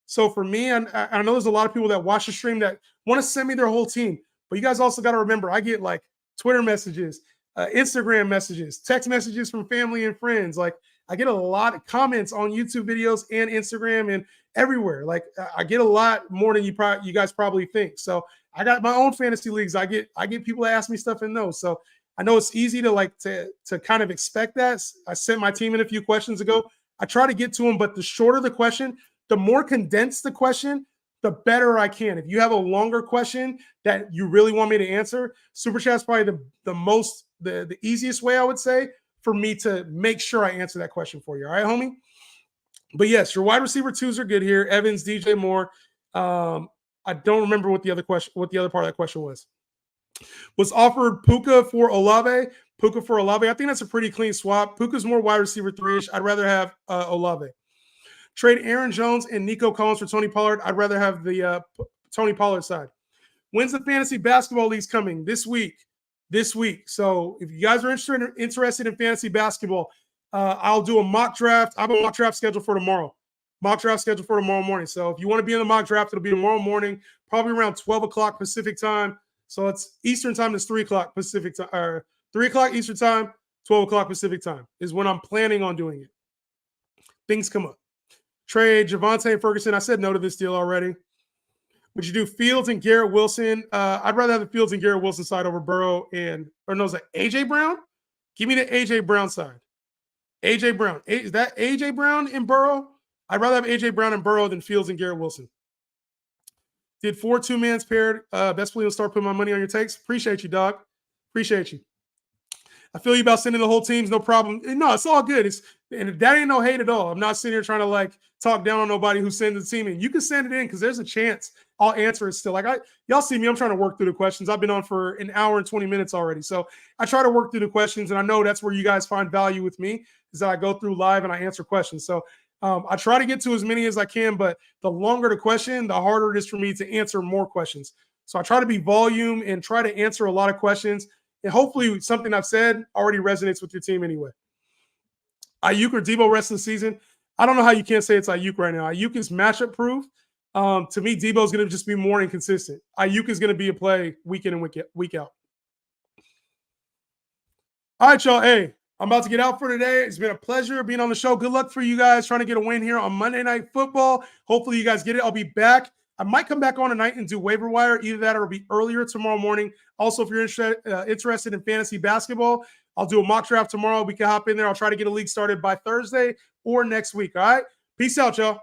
So for me, I know there's a lot of people that watch the stream that want to send me their whole team, but you guys also got to remember, I get like Twitter messages, Instagram messages, text messages from family and friends. Like I get a lot of comments on YouTube videos and Instagram and everywhere. Like I get a lot more than you guys probably think. So I got my own fantasy leagues. I get people that ask me stuff in those. So I know it's easy to kind of expect that. I sent my team in a few questions ago. I try to get to them, but the shorter the question, the more condensed the question, the better I can. If you have a longer question that you really want me to answer, Super Chat is probably the easiest way, I would say, for me to make sure I answer that question for you. All right, homie? But yes, your wide receiver twos are good here. Evans, DJ Moore. I don't remember what the other part of that question was. Was offered Puka for Olave. I think that's a pretty clean swap. Puka's more wide receiver 3-ish. I'd rather have Olave. Trade Aaron Jones and Nico Collins for Tony Pollard. I'd rather have the Tony Pollard side. When's the fantasy basketball leagues coming? This week. So if you guys are interested in fantasy basketball, I'll do a mock draft. I have a mock draft scheduled for tomorrow. Morning. So if you want to be in the mock draft, it'll be tomorrow morning, probably around 12 o'clock Pacific time. So it's Eastern time. It's 3 o'clock Pacific time, or 3 o'clock Eastern time, 12 o'clock Pacific time is when I'm planning on doing it. Things come up. Trade Javonte and Ferguson. I said no to this deal already. Would you do Fields and Garrett Wilson? I'd rather have the Fields and Garrett Wilson side over Burrow is that AJ Brown? Give me the AJ Brown side. AJ Brown. Is that AJ Brown and Burrow? I'd rather have AJ Brown and Burrow than Fields and Garrett Wilson. Did 4 2-mans paired. Best believe I'll start putting my money on your takes. Appreciate you, dog. Appreciate you. I feel you about sending the whole teams. No problem. No, it's all good. And that ain't no hate at all. I'm not sitting here trying to like talk down on nobody who sends the team in. You can send it in because there's a chance I'll answer it still. Like y'all see me, I'm trying to work through the questions. I've been on for an hour and 20 minutes already. So I try to work through the questions, and I know that's where you guys find value with me is that I go through live and I answer questions. So I try to get to as many as I can, but the longer the question, the harder it is for me to answer more questions. So I try to be volume and try to answer a lot of questions. And hopefully something I've said already resonates with your team anyway. Ayuk or Debo rest of the season? I don't know how you can't say it's Ayuk right now. Ayuk is matchup proof. To me, Debo is going to just be more inconsistent. Ayuk is going to be a play week in and week out. All right, y'all. Hey, I'm about to get out for today. It's been a pleasure being on the show. Good luck for you guys trying to get a win here on Monday Night Football. Hopefully you guys get it. I'll be back. I might come back on tonight and do waiver wire. Either that or it'll be earlier tomorrow morning. Also, if you're interested in fantasy basketball, I'll do a mock draft tomorrow. We can hop in there. I'll try to get a league started by Thursday or next week. All right? Peace out, y'all.